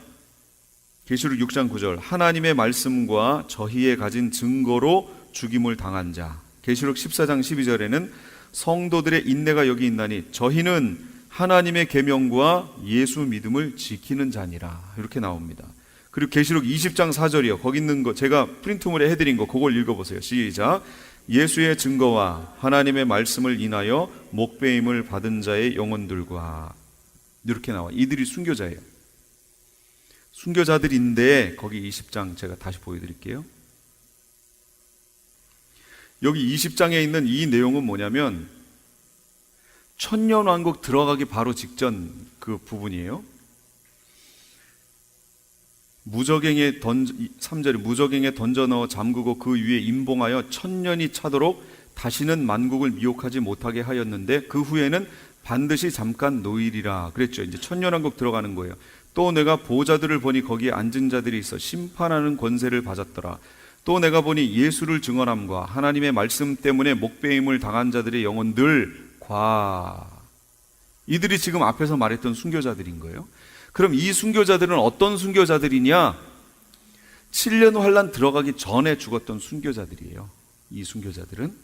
계시록 6장 9절 하나님의 말씀과 저희의 가진 증거로 죽임을 당한 자. 계시록 14장 12절에는 성도들의 인내가 여기 있나니 저희는 하나님의 계명과 예수 믿음을 지키는 자니라. 이렇게 나옵니다. 그리고 계시록 20장 4절이요. 거기 있는 거 제가 프린트물에 해드린 거 그걸 읽어보세요. 시작. 예수의 증거와 하나님의 말씀을 인하여 목배임을 받은 자의 영혼들과, 이렇게 나와. 이들이 순교자예요. 순교자들인데 거기 20장 제가 다시 보여드릴게요. 여기 20장에 있는 이 내용은 뭐냐면 천년왕국 들어가기 바로 직전 그 부분이에요. 3절에 무적행에 던져 넣어 잠그고 그 위에 임봉하여 천년이 차도록 다시는 만국을 미혹하지 못하게 하였는데 그 후에는 반드시 잠깐 노일이라 그랬죠. 이제 천년왕국 들어가는 거예요. 또 내가 보좌들을 보니 거기에 앉은 자들이 있어 심판하는 권세를 받았더라. 또 내가 보니 예수를 증언함과 하나님의 말씀 때문에 목배임을 당한 자들의 영혼들과, 이들이 지금 앞에서 말했던 순교자들인 거예요. 그럼 이 순교자들은 어떤 순교자들이냐? 7년 환란 들어가기 전에 죽었던 순교자들이에요. 이 순교자들은.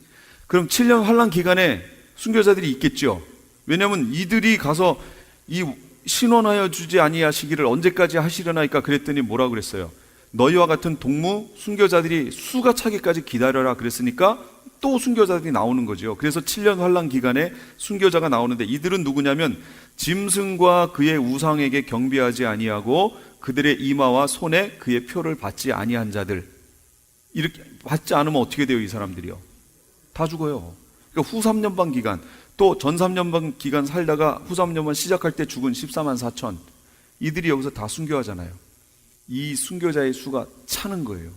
그럼 7년 환란 기간에 순교자들이 있겠죠. 왜냐하면 이들이 가서 이 신원하여 주지 아니하시기를 언제까지 하시려나이까 그랬더니 뭐라 그랬어요? 너희와 같은 동무 순교자들이 수가 차기까지 기다려라 그랬으니까 또 순교자들이 나오는 거죠. 그래서 7년 환란 기간에 순교자가 나오는데, 이들은 누구냐면 짐승과 그의 우상에게 경배하지 아니하고 그들의 이마와 손에 그의 표를 받지 아니한 자들. 이렇게 받지 않으면 어떻게 돼요? 이 사람들이요, 다 죽어요. 그러니까 후 3년반 기간, 또 전 3년반 기간 살다가 후 3년반 시작할 때 죽은 14만 4천, 이들이 여기서 다 순교하잖아요. 이 순교자의 수가 차는 거예요.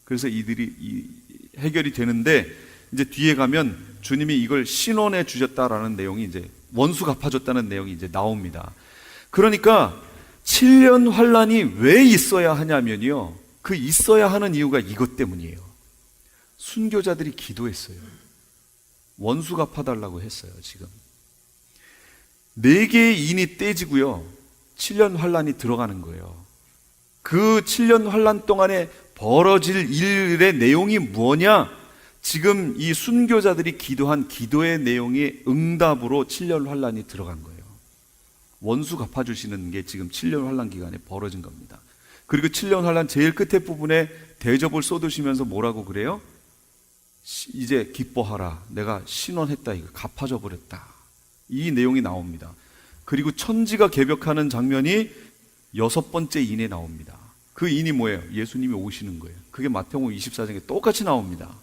그래서 이들이 해결이 되는데, 이제 뒤에 가면 주님이 이걸 신원해 주셨다라는 내용이, 이제 원수 갚아줬다는 내용이 이제 나옵니다. 그러니까 7년 환란이 왜 있어야 하냐면요, 그 있어야 하는 이유가 이것 때문이에요. 순교자들이 기도했어요. 원수 갚아달라고 했어요. 지금 4개의 인이 떼지고요, 7년 환란이 들어가는 거예요. 그 7년 환란 동안에 벌어질 일의 내용이 뭐냐? 지금 이 순교자들이 기도한 기도의 내용이 응답으로 7년 환란이 들어간 거예요. 원수 갚아주시는 게 지금 7년 환란 기간에 벌어진 겁니다. 그리고 7년 환란 제일 끝에 부분에 대접을 쏟으시면서 뭐라고 그래요? 이제 기뻐하라, 내가 신원했다, 이거 갚아줘 버렸다, 이 내용이 나옵니다. 그리고 천지가 개벽하는 장면이 6번째 인에 나옵니다. 그 인이 뭐예요? 예수님이 오시는 거예요. 그게 마태복음 24장에 똑같이 나옵니다.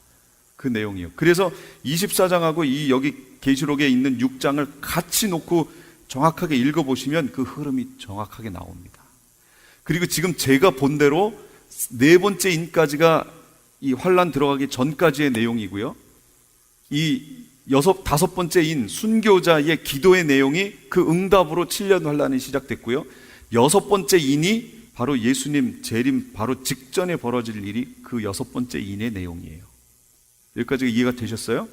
그 내용이요. 그래서 24장하고 이 여기 계시록에 있는 6장을 같이 놓고 정확하게 읽어보시면 그 흐름이 정확하게 나옵니다. 그리고 지금 제가 본 대로 4번째 인까지가 이 환란 들어가기 전까지의 내용이고요, 이 5번째 인 순교자의 기도의 내용이 그 응답으로 7년 환란이 시작됐고요, 6번째 인이 바로 예수님 재림 바로 직전에 벌어질 일이 그 6번째 인의 내용이에요. 여기까지 이해가 되셨어요?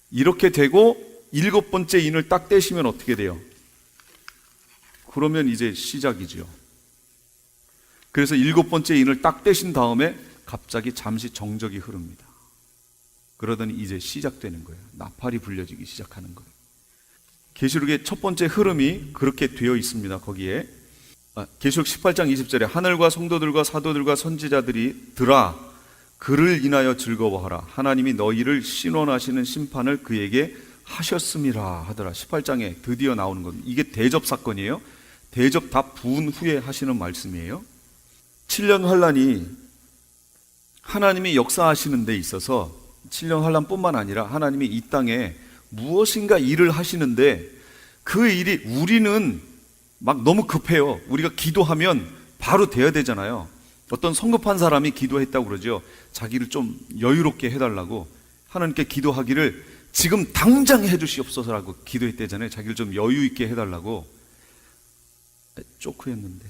이렇게 되고 7번째 인을 딱 떼시면 어떻게 돼요? 그러면 이제 시작이죠. 그래서 7번째 인을 딱 떼신 다음에 갑자기 잠시 정적이 흐릅니다. 그러더니 이제 시작되는 거예요. 나팔이 불려지기 시작하는 거예요. 계시록의 첫 번째 흐름이 그렇게 되어 있습니다. 거기에 계시록 18장 20절에 하늘과 성도들과 사도들과 선지자들이 들아 그를 인하여 즐거워하라, 하나님이 너희를 신원하시는 심판을 그에게 하셨음이라 하더라. 18장에 드디어 나오는 겁니다. 이게 대접 사건이에요. 대접 다 부은 후에 하시는 말씀이에요. 7년 환란이 하나님이 역사하시는 데 있어서 7년 환란뿐만 아니라 하나님이 이 땅에 무엇인가 일을 하시는데, 그 일이 우리는 막 너무 급해요. 우리가 기도하면 바로 돼야 되잖아요. 어떤 성급한 사람이 기도했다고 그러죠. 자기를 좀 여유롭게 해달라고, 하나님께 기도하기를 지금 당장 해주시옵소서라고 기도했대잖아요. 자기를 좀 여유 있게 해달라고. 쪼크였는데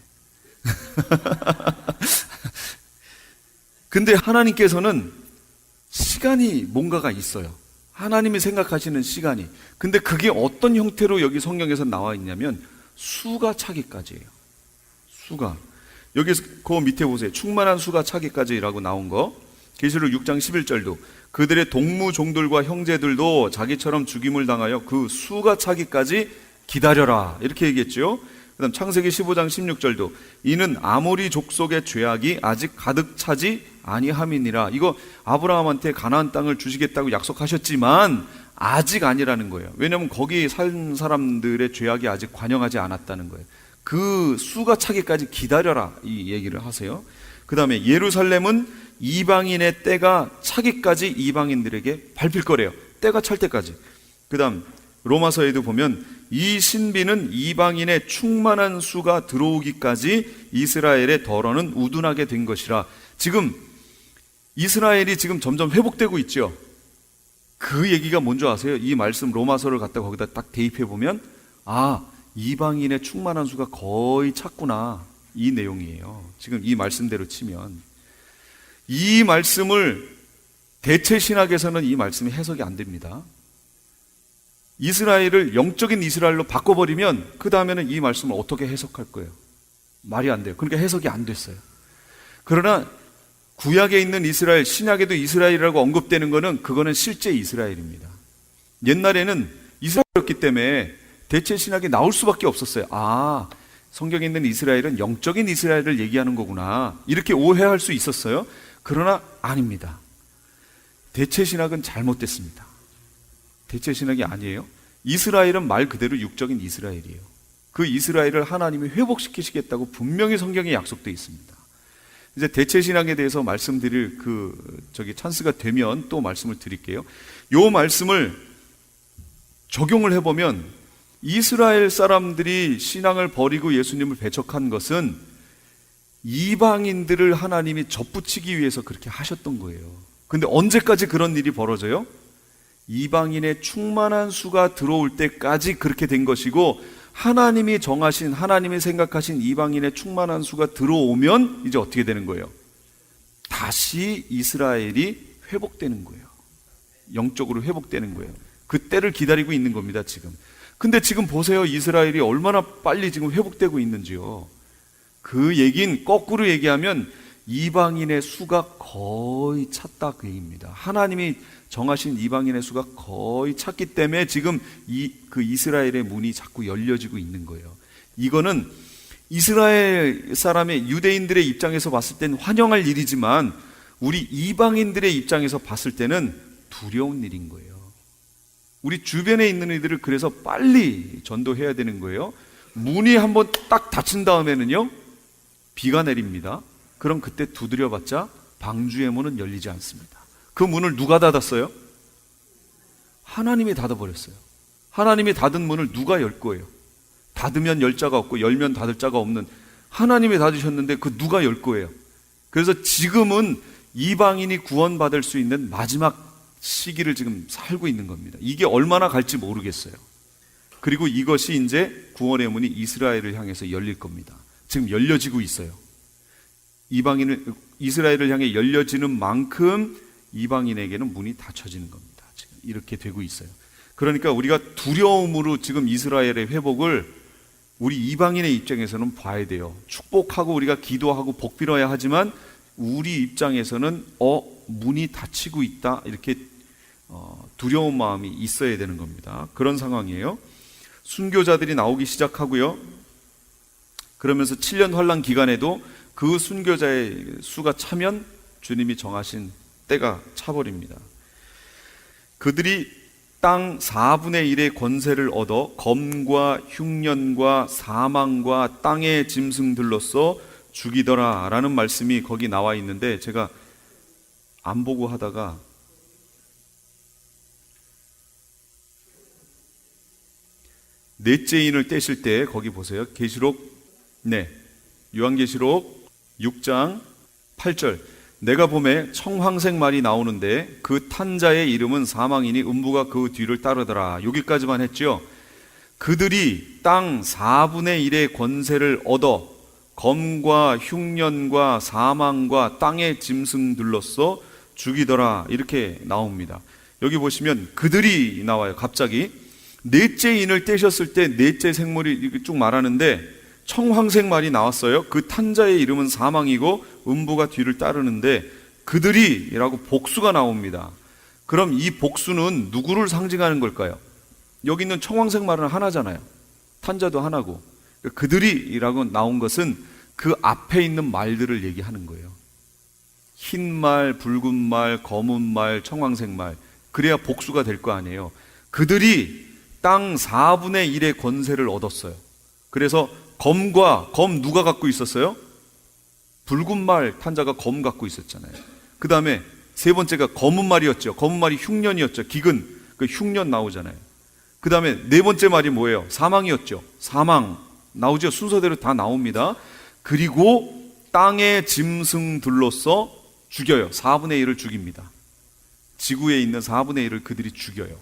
근데 하나님께서는 시간이 뭔가가 있어요. 하나님이 생각하시는 시간이. 근데 그게 어떤 형태로 여기 성경에서 나와 있냐면 수가 차기까지예요. 수가. 여기서 그 밑에 보세요. 충만한 수가 차기까지라고 나온 거. 계시록 6장 11절도 그들의 동무종들과 형제들도 자기처럼 죽임을 당하여 그 수가 차기까지 기다려라, 이렇게 얘기했죠. 그 다음 창세기 15장 16절도 이는 아모리 족속의 죄악이 아직 가득 차지 아니함이니라. 이거 아브라함한테 가나안 땅을 주시겠다고 약속하셨지만 아직 아니라는 거예요. 왜냐하면 거기 산 사람들의 죄악이 아직 관영하지 않았다는 거예요. 그 수가 차기까지 기다려라, 이 얘기를 하세요. 그 다음에 예루살렘은 이방인의 때가 차기까지 이방인들에게 밟힐 거래요. 때가 찰 때까지. 그 다음 로마서에도 보면 이 신비는 이방인의 충만한 수가 들어오기까지 이스라엘의 덜어는 우둔하게 된 것이라. 지금 이스라엘이 지금 점점 회복되고 있죠. 그 얘기가 뭔지 아세요? 이 말씀 로마서를 갖다 거기다 딱 대입해 보면 이방인의 충만한 수가 거의 찼구나, 이 내용이에요. 지금 이 말씀대로 치면 이 말씀을 대체 신학에서는 이 말씀이 해석이 안 됩니다. 이스라엘을 영적인 이스라엘로 바꿔버리면 그 다음에는 이 말씀을 어떻게 해석할 거예요? 말이 안 돼요. 그러니까 해석이 안 됐어요. 그러나 구약에 있는 이스라엘, 신약에도 이스라엘이라고 언급되는 거는 그거는 실제 이스라엘입니다. 옛날에는 이스라엘이었기 때문에 대체 신학이 나올 수밖에 없었어요. 성경에 있는 이스라엘은 영적인 이스라엘을 얘기하는 거구나, 이렇게 오해할 수 있었어요. 그러나 아닙니다. 대체 신학은 잘못됐습니다. 대체 신학이 아니에요. 이스라엘은 말 그대로 육적인 이스라엘이에요. 그 이스라엘을 하나님이 회복시키시겠다고 분명히 성경에 약속되어 있습니다. 이제 대체 신학에 대해서 말씀드릴 찬스가 되면 또 말씀을 드릴게요. 요 말씀을 적용을 해보면 이스라엘 사람들이 신앙을 버리고 예수님을 배척한 것은 이방인들을 하나님이 접붙이기 위해서 그렇게 하셨던 거예요. 근데 언제까지 그런 일이 벌어져요? 이방인의 충만한 수가 들어올 때까지 그렇게 된 것이고, 하나님이 정하신, 하나님이 생각하신 이방인의 충만한 수가 들어오면 이제 어떻게 되는 거예요? 다시 이스라엘이 회복되는 거예요. 영적으로 회복되는 거예요. 그 때를 기다리고 있는 겁니다, 지금. 근데 지금 보세요. 이스라엘이 얼마나 빨리 지금 회복되고 있는지요. 그 얘긴 거꾸로 얘기하면 이방인의 수가 거의 찼다, 그 얘기입니다. 하나님이 정하신 이방인의 수가 거의 찼기 때문에 지금 그 이스라엘의 문이 자꾸 열려지고 있는 거예요. 이거는 이스라엘 사람의, 유대인들의 입장에서 봤을 때는 환영할 일이지만 우리 이방인들의 입장에서 봤을 때는 두려운 일인 거예요. 우리 주변에 있는 이들을 그래서 빨리 전도해야 되는 거예요. 문이 한번 딱 닫힌 다음에는요, 비가 내립니다. 그럼 그때 두드려봤자 방주의 문은 열리지 않습니다. 그 문을 누가 닫았어요? 하나님이 닫아버렸어요. 하나님이 닫은 문을 누가 열 거예요? 닫으면 열 자가 없고 열면 닫을 자가 없는 하나님이 닫으셨는데 그 누가 열 거예요? 그래서 지금은 이방인이 구원받을 수 있는 마지막 시기를 지금 살고 있는 겁니다. 이게 얼마나 갈지 모르겠어요. 그리고 이것이 이제 구원의 문이 이스라엘을 향해서 열릴 겁니다. 지금 열려지고 있어요. 이스라엘을 향해 열려지는 만큼 이방인에게는 문이 닫혀지는 겁니다. 지금 이렇게 되고 있어요. 그러니까 우리가 두려움으로 지금 이스라엘의 회복을 우리 이방인의 입장에서는 봐야 돼요. 축복하고 우리가 기도하고 복 빌어야 하지만 우리 입장에서는 문이 닫히고 있다, 이렇게 두려운 마음이 있어야 되는 겁니다. 그런 상황이에요. 순교자들이 나오기 시작하고요. 그러면서 7년 환란 기간에도 그 순교자의 수가 차면 주님이 정하신 때가 차버립니다. 그들이 땅 4분의 1의 권세를 얻어 검과 흉년과 사망과 땅의 짐승들로서 죽이더라 라는 말씀이 거기 나와 있는데, 제가 안 보고 하다가 넷째 인을 떼실 때 거기 보세요. 요한계시록 6장 8절. 내가 봄에 청황색 말이 나오는데 그 탄자의 이름은 사망이니 음부가 그 뒤를 따르더라. 여기까지만 했죠. 그들이 땅 4분의 1의 권세를 얻어 검과 흉년과 사망과 땅의 짐승들로서 죽이더라, 이렇게 나옵니다. 여기 보시면 그들이 나와요. 갑자기 넷째 인을 떼셨을 때 넷째 생물이 이렇게 쭉 말하는데 청황색 말이 나왔어요. 그 탄자의 이름은 사망이고 음부가 뒤를 따르는데 그들이라고 복수가 나옵니다. 그럼 이 복수는 누구를 상징하는 걸까요? 여기 있는 청황색 말은 하나잖아요. 탄자도 하나고. 그들이라고 나온 것은 그 앞에 있는 말들을 얘기하는 거예요. 흰 말, 붉은 말, 검은 말, 청황색 말. 그래야 복수가 될 거 아니에요. 그들이 땅 4분의 1의 권세를 얻었어요. 그래서 검 누가 갖고 있었어요? 붉은 말 탄자가 검 갖고 있었잖아요. 그 다음에 세 번째가 검은 말이었죠. 검은 말이 흉년이었죠. 기근, 그 흉년 나오잖아요. 그 다음에 네 번째 말이 뭐예요? 사망이었죠. 사망 나오죠. 순서대로 다 나옵니다. 그리고 땅의 짐승들로서 죽여요. 4분의 1을 죽입니다. 지구에 있는 4분의 1을 그들이 죽여요.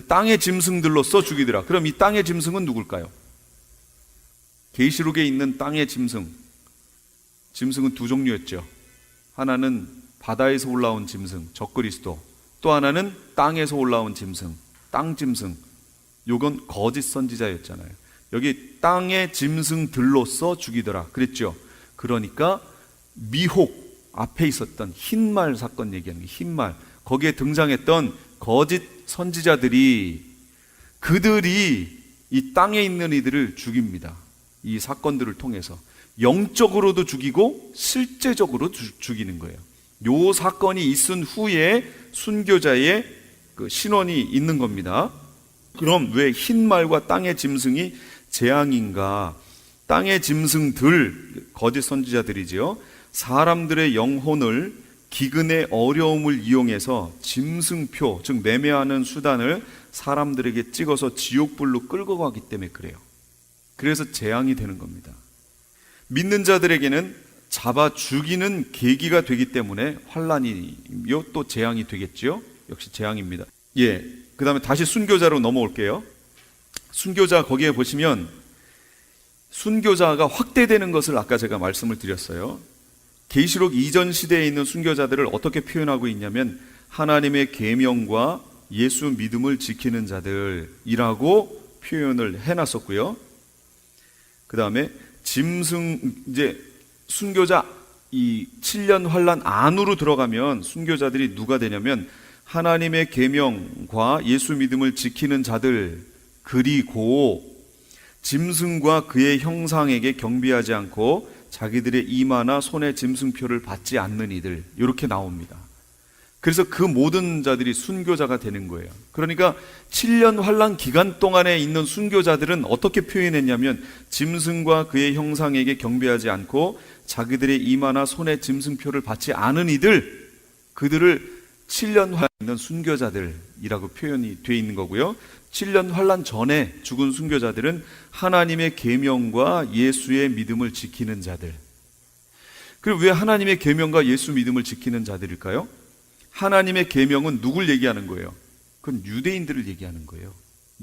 땅의 짐승들로서 죽이더라. 그럼 이 땅의 짐승은 누굴까요? 계시록에 있는 땅의 짐승은 두 종류였죠. 하나는 바다에서 올라온 짐승, 적그리스도. 또 하나는 땅에서 올라온 짐승, 땅 짐승. 요건 거짓 선지자였잖아요. 여기 땅의 짐승들로서 죽이더라 그랬죠. 그러니까 미혹, 앞에 있었던 흰말 사건 얘기하는 게 흰말. 거기에 등장했던 거짓 선지자들이, 그들이 이 땅에 있는 이들을 죽입니다. 이 사건들을 통해서 영적으로도 죽이고 실제적으로 죽이는 거예요. 요 사건이 있은 후에 순교자의 그 신원이 있는 겁니다. 그럼 왜 흰말과 땅의 짐승이 재앙인가? 땅의 짐승들, 거짓 선지자들이지요. 사람들의 영혼을 기근의 어려움을 이용해서 짐승표, 즉 매매하는 수단을 사람들에게 찍어서 지옥불로 끌고 가기 때문에 그래요. 그래서 재앙이 되는 겁니다. 믿는 자들에게는 잡아 죽이는 계기가 되기 때문에 환난이요 또 재앙이 되겠죠. 역시 재앙입니다. 그 다음에 다시 순교자로 넘어올게요. 순교자, 거기에 보시면 순교자가 확대되는 것을 아까 제가 말씀을 드렸어요. 계시록 이전 시대에 있는 순교자들을 어떻게 표현하고 있냐면 하나님의 계명과 예수 믿음을 지키는 자들이라고 표현을 해놨었고요. 그 다음에 이제 순교자 이 7년 환란 안으로 들어가면 순교자들이 누가 되냐면 하나님의 계명과 예수 믿음을 지키는 자들, 그리고 짐승과 그의 형상에게 경배하지 않고 자기들의 이마나 손에 짐승표를 받지 않는 이들, 이렇게 나옵니다. 그래서 그 모든 자들이 순교자가 되는 거예요. 그러니까 7년 환란 기간 동안에 있는 순교자들은 어떻게 표현했냐면 짐승과 그의 형상에게 경배하지 않고 자기들의 이마나 손에 짐승표를 받지 않은 이들, 그들을 7년 환란 있는 순교자들이라고 표현이 되어 있는 거고요. 7년 환란 전에 죽은 순교자들은 하나님의 계명과 예수의 믿음을 지키는 자들. 그리고 왜 하나님의 계명과 예수 믿음을 지키는 자들일까요? 하나님의 계명은 누굴 얘기하는 거예요? 그건 유대인들을 얘기하는 거예요.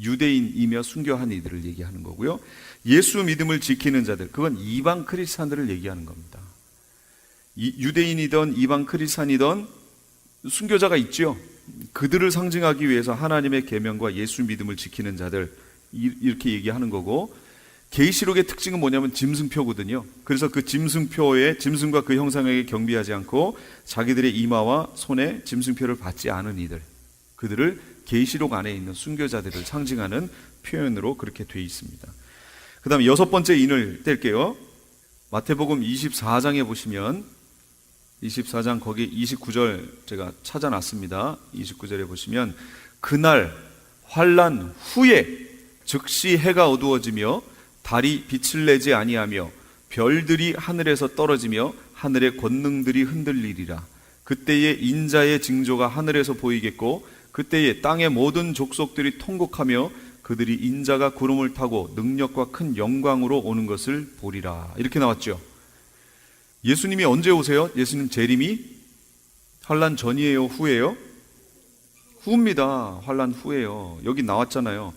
유대인이며 순교한 이들을 얘기하는 거고요. 예수 믿음을 지키는 자들, 그건 이방 크리스찬들을 얘기하는 겁니다. 유대인이든 이방 크리스찬이든 순교자가 있죠. 그들을 상징하기 위해서 하나님의 계명과 예수 믿음을 지키는 자들, 이렇게 얘기하는 거고, 계시록의 특징은 뭐냐면 짐승표거든요. 그래서 그 짐승표에 짐승과 그 형상에게 경배하지 않고 자기들의 이마와 손에 짐승표를 받지 않은 이들, 그들을 계시록 안에 있는 순교자들을 상징하는 표현으로 그렇게 되어 있습니다. 그 다음에 여섯 번째 인을 뗄게요. 마태복음 24장에 보시면 24장 거기 29절 제가 찾아놨습니다. 29절에 보시면 그날 환란 후에 즉시 해가 어두워지며 달이 빛을 내지 아니하며 별들이 하늘에서 떨어지며 하늘의 권능들이 흔들리리라. 그때에 인자의 징조가 하늘에서 보이겠고 그때에 땅의 모든 족속들이 통곡하며 그들이 인자가 구름을 타고 능력과 큰 영광으로 오는 것을 보리라. 이렇게 나왔죠. 예수님이 언제 오세요? 예수님 재림이 환란 전이에요? 후에요? 후입니다. 환란 후에요. 여기 나왔잖아요.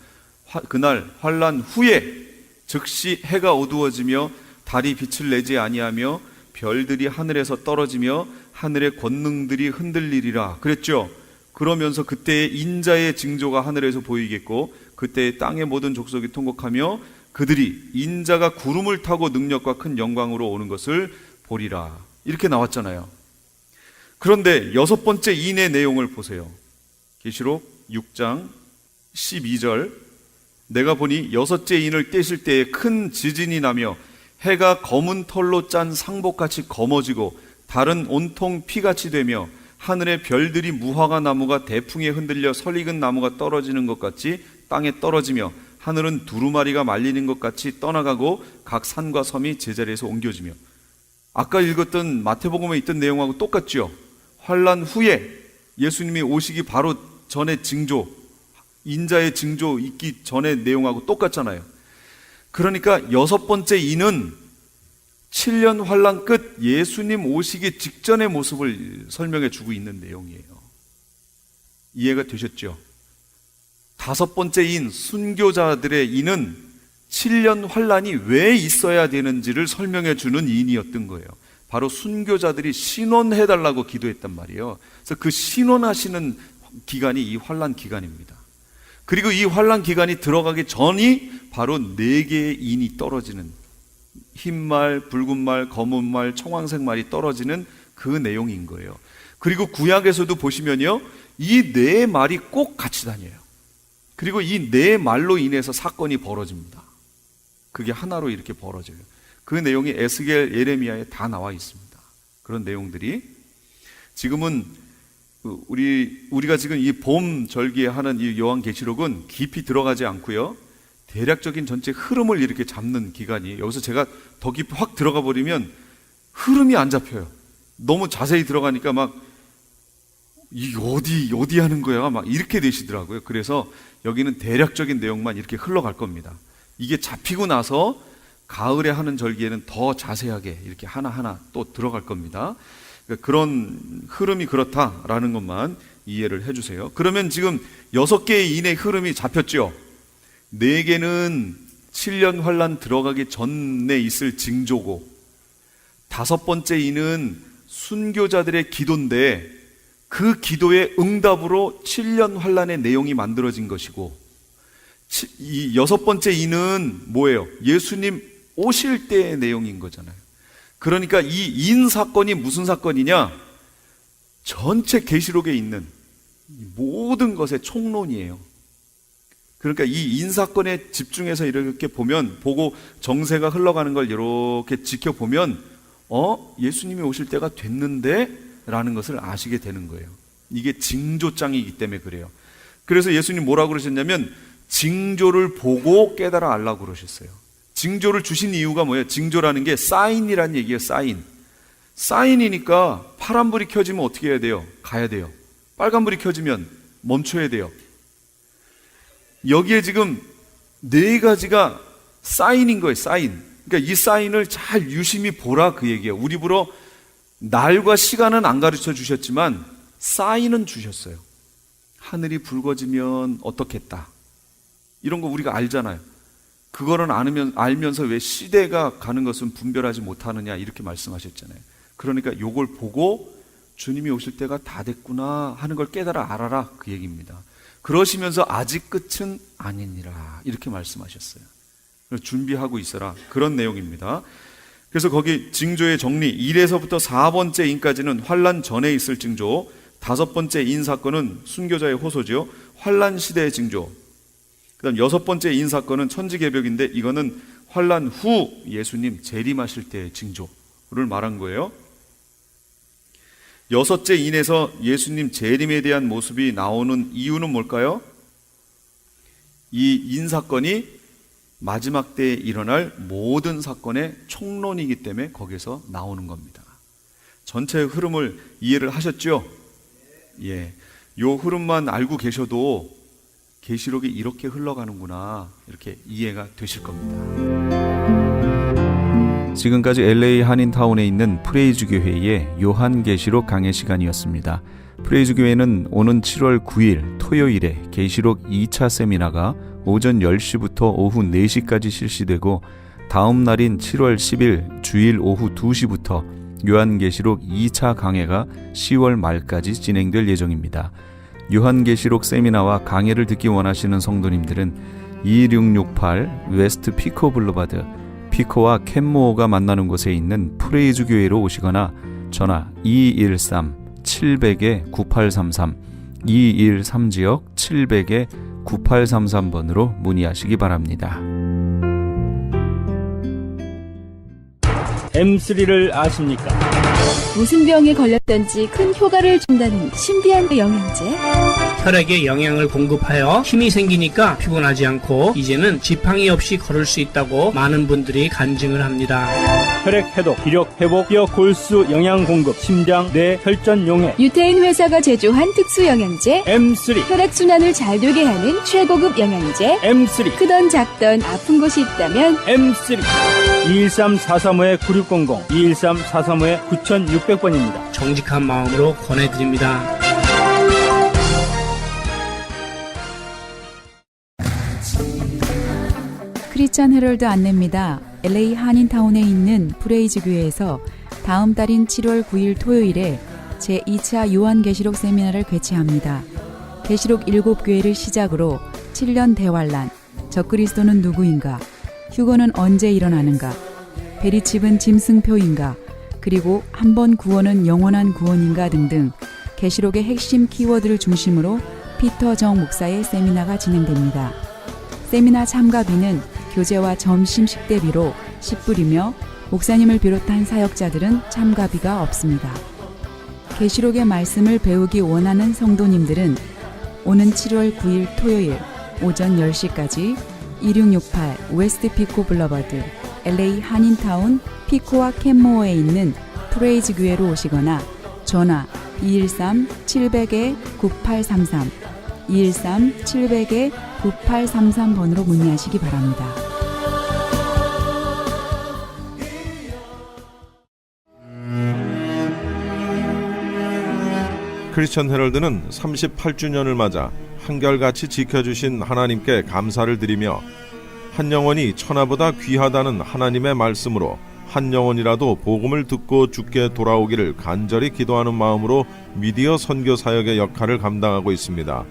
그날 환란 후에 즉시 해가 어두워지며 달이 빛을 내지 아니하며 별들이 하늘에서 떨어지며 하늘의 권능들이 흔들리리라 그랬죠. 그러면서 그때에 인자의 징조가 하늘에서 보이겠고 그때에 땅의 모든 족속이 통곡하며 그들이 인자가 구름을 타고 능력과 큰 영광으로 오는 것을 보리라. 이렇게 나왔잖아요. 그런데 여섯 번째 인의 내용을 보세요. 계시록 6장 12절 내가 보니 여섯째 인을 떼실 때에 큰 지진이 나며 해가 검은 털로 짠 상복같이 검어지고 달은 온통 피같이 되며 하늘의 별들이 무화과 나무가 대풍에 흔들려 설익은 나무가 떨어지는 것 같이 땅에 떨어지며 하늘은 두루마리가 말리는 것 같이 떠나가고 각 산과 섬이 제자리에서 옮겨지며. 아까 읽었던 마태복음에 있던 내용하고 똑같죠. 환난 후에 예수님이 오시기 바로 전에 징조, 인자의 징조 있기 전의 내용하고 똑같잖아요. 그러니까 6번째 이는 7년 환난 끝 예수님 오시기 직전의 모습을 설명해 주고 있는 내용이에요. 이해가 되셨죠? 5번째 인, 순교자들의 인은 7년 환난이 왜 있어야 되는지를 설명해 주는 인이었던 거예요. 바로 순교자들이 신원해달라고 기도했단 말이에요. 그래서 그 신원하시는 기간이 이 환난 기간입니다. 그리고 이 환난 기간이 들어가기 전이 바로 4개의 인이 떨어지는, 흰말, 붉은말, 검은말, 청황색말이 떨어지는 그 내용인 거예요. 그리고 구약에서도 보시면요, 이 4말이 꼭 같이 다녀요. 그리고 이 4말로 인해서 사건이 벌어집니다. 그게 하나로 이렇게 벌어져요. 그 내용이 에스겔, 예레미야에 다 나와 있습니다. 그런 내용들이 지금은 우리가 지금 이 봄 절기에 하는 이 요한계시록은 깊이 들어가지 않고요, 대략적인 전체 흐름을 이렇게 잡는 기간이, 여기서 제가 더 깊이 확 들어가 버리면 흐름이 안 잡혀요. 너무 자세히 들어가니까 막 이 어디 하는 거야 막 이렇게 되시더라고요. 그래서 여기는 대략적인 내용만 이렇게 흘러갈 겁니다. 이게 잡히고 나서 가을에 하는 절기에는 더 자세하게 이렇게 하나하나 또 들어갈 겁니다. 그러니까 그런 흐름이 그렇다라는 것만 이해를 해주세요. 그러면 지금 6개의 인의 흐름이 잡혔죠. 4개는 7년 환난 들어가기 전에 있을 징조고, 5번째 인은 순교자들의 기도인데 그 기도의 응답으로 7년 환난의 내용이 만들어진 것이고, 이 6번째 인은 뭐예요? 예수님 오실 때의 내용인 거잖아요. 그러니까 이 인 사건이 무슨 사건이냐? 전체 계시록에 있는 모든 것의 총론이에요. 그러니까 이 인 사건에 집중해서 이렇게 보고 정세가 흘러가는 걸 이렇게 지켜보면 예수님이 오실 때가 됐는데 라는 것을 아시게 되는 거예요. 이게 징조장이기 때문에 그래요. 그래서 예수님 뭐라고 그러셨냐면 징조를 보고 깨달아 알라고 그러셨어요. 징조를 주신 이유가 뭐예요? 징조라는 게 사인이라는 얘기예요. 사인이니까 파란불이 켜지면 어떻게 해야 돼요? 가야 돼요. 빨간불이 켜지면 멈춰야 돼요. 여기에 지금 4가지가 사인인 거예요. 사인. 그러니까 이 사인을 잘 유심히 보라 그 얘기예요. 우리 보러 날과 시간은 안 가르쳐 주셨지만 사인은 주셨어요. 하늘이 붉어지면 어떻겠다, 이런 거 우리가 알잖아요. 그거는 알면서 왜 시대가 가는 것은 분별하지 못하느냐 이렇게 말씀하셨잖아요. 그러니까 요걸 보고 주님이 오실 때가 다 됐구나 하는 걸 깨달아 알아라 그 얘기입니다. 그러시면서 아직 끝은 아니니라 이렇게 말씀하셨어요. 준비하고 있어라, 그런 내용입니다. 그래서 거기 징조의 정리, 1에서부터 4번째 인까지는 환난 전에 있을 징조, 5번째 인 사건은 순교자의 호소죠. 환난 시대의 징조. 그 다음 6번째 인 사건은 천지개벽인데 이거는 환난 후 예수님 재림하실 때의 징조를 말한 거예요. 6째 인에서 예수님 재림에 대한 모습이 나오는 이유는 뭘까요? 이 인 사건이 마지막 때에 일어날 모든 사건의 총론이기 때문에 거기서 나오는 겁니다. 전체 흐름을 이해를 하셨죠? 예, 요 흐름만 알고 계셔도 계시록이 이렇게 흘러가는구나 이렇게 이해가 되실 겁니다. 지금까지 LA 한인타운에 있는 프레이즈 교회의 요한계시록 강해 시간이었습니다. 프레이즈 교회는 오는 7월 9일 토요일에 계시록 2차 세미나가 오전 10시부터 오후 4시까지 실시되고, 다음 날인 7월 10일 주일 오후 2시부터 요한계시록 2차 강해가 10월 말까지 진행될 예정입니다. 요한계시록 세미나와 강해를 듣기 원하시는 성도님들은 2668 웨스트 피코 블루바드, 피코와 캔모어가 만나는 곳에 있는 프레이즈 교회로 오시거나 전화 213-700-9833 213지역 700-9833번으로 문의하시기 바랍니다. M3를 아십니까? 무슨 병에 걸렸던지 큰 효과를 준다는 신비한 영양제. 혈액에 영양을 공급하여 힘이 생기니까 피곤하지 않고 이제는 지팡이 없이 걸을 수 있다고 많은 분들이 간증을 합니다. 혈액 해독, 기력 회복, 뼈 골수 영양 공급, 심장, 뇌, 혈전 용해. 유태인 회사가 제조한 특수 영양제. M3, 혈액순환을 잘 되게 하는 최고급 영양제. M3, 크던 작던 아픈 곳이 있다면 M3. 213-435-9600, 213-435-9600번입니다. 정직한 마음으로 권해드립니다. 크리스찬 헤럴드 안내입니다. LA 한인타운에 있는 프레이즈 교회에서 다음 달인 7월 9일 토요일에 제2차 요한계시록 세미나를 개최합니다. 계시록 7교회를 시작으로 7년 대환란, 적그리스도는 누구인가, 휴거는 언제 일어나는가, 베리칩은 짐승표인가, 그리고 한 번 구원은 영원한 구원인가 등등 계시록의 핵심 키워드를 중심으로 피터 정 목사의 세미나가 진행됩니다. 세미나 참가비는 교제와 점심 식대비로 10불이며 목사님을 비롯한 사역자들은 참가비가 없습니다. 계시록의 말씀을 배우기 원하는 성도님들은 오는 7월 9일 토요일 오전 10시까지 2668 웨스트 피코 블러버드 LA 한인타운 피코와 캔모어에 있는 프레이즈 교회로 오시거나 전화 213-700-9833 213-700-9833번으로 문의하시기 바랍니다. 크리스천 헤럴드는 38주년을 맞아 한결같이 지켜주신 하나님께 감사를 드리며 한 영혼이 천하보다 귀하다는 하나님의 말씀으로 한 영혼이라도 복음을 듣고 주께 돌아오기를 간절히 기도하는 마음으로 미디어 선교 사역의 역할을 감당하고 있습니다.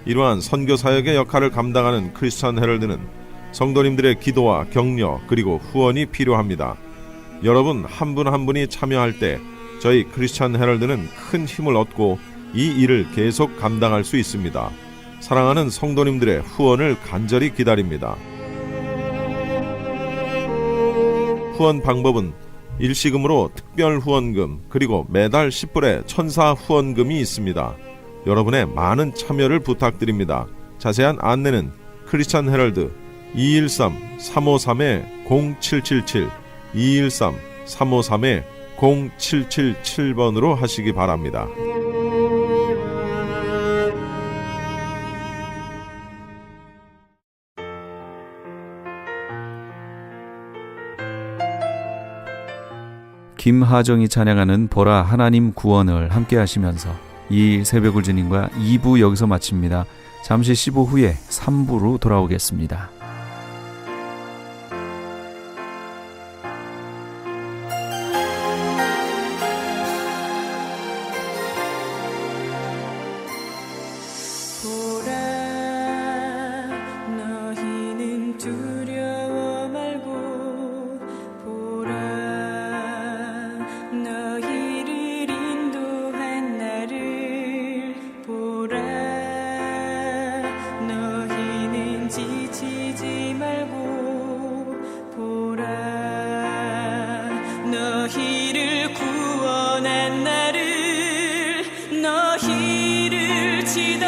이러한 선교 사역의 역할을 감당하는 크리스천 헤럴드는 성도님들의 기도와 격려 그리고 후원이 필요합니다. 여러분 한 분 한 분이 참여할 때 저희 크리스천 헤럴드는 큰 힘을 얻고 이 일을 계속 감당할 수 있습니다. 사랑하는 성도님들의 후원을 간절히 기다립니다. 후원 방법은 일시금으로 특별 후원금 그리고 매달 10불의 천사 후원금이 있습니다. 여러분의 많은 참여를 부탁드립니다. 자세한 안내는 크리스천 헤럴드 213-353-0777 213-353-0777번으로 하시기 바랍니다. 김하정이 찬양하는 보라 하나님 구원을 함께 하시면서 2일 새벽을 주님과 2부 여기서 마칩니다. 잠시 15 후에 3부로 돌아오겠습니다. 너희를 구원한 나를 너희를 지도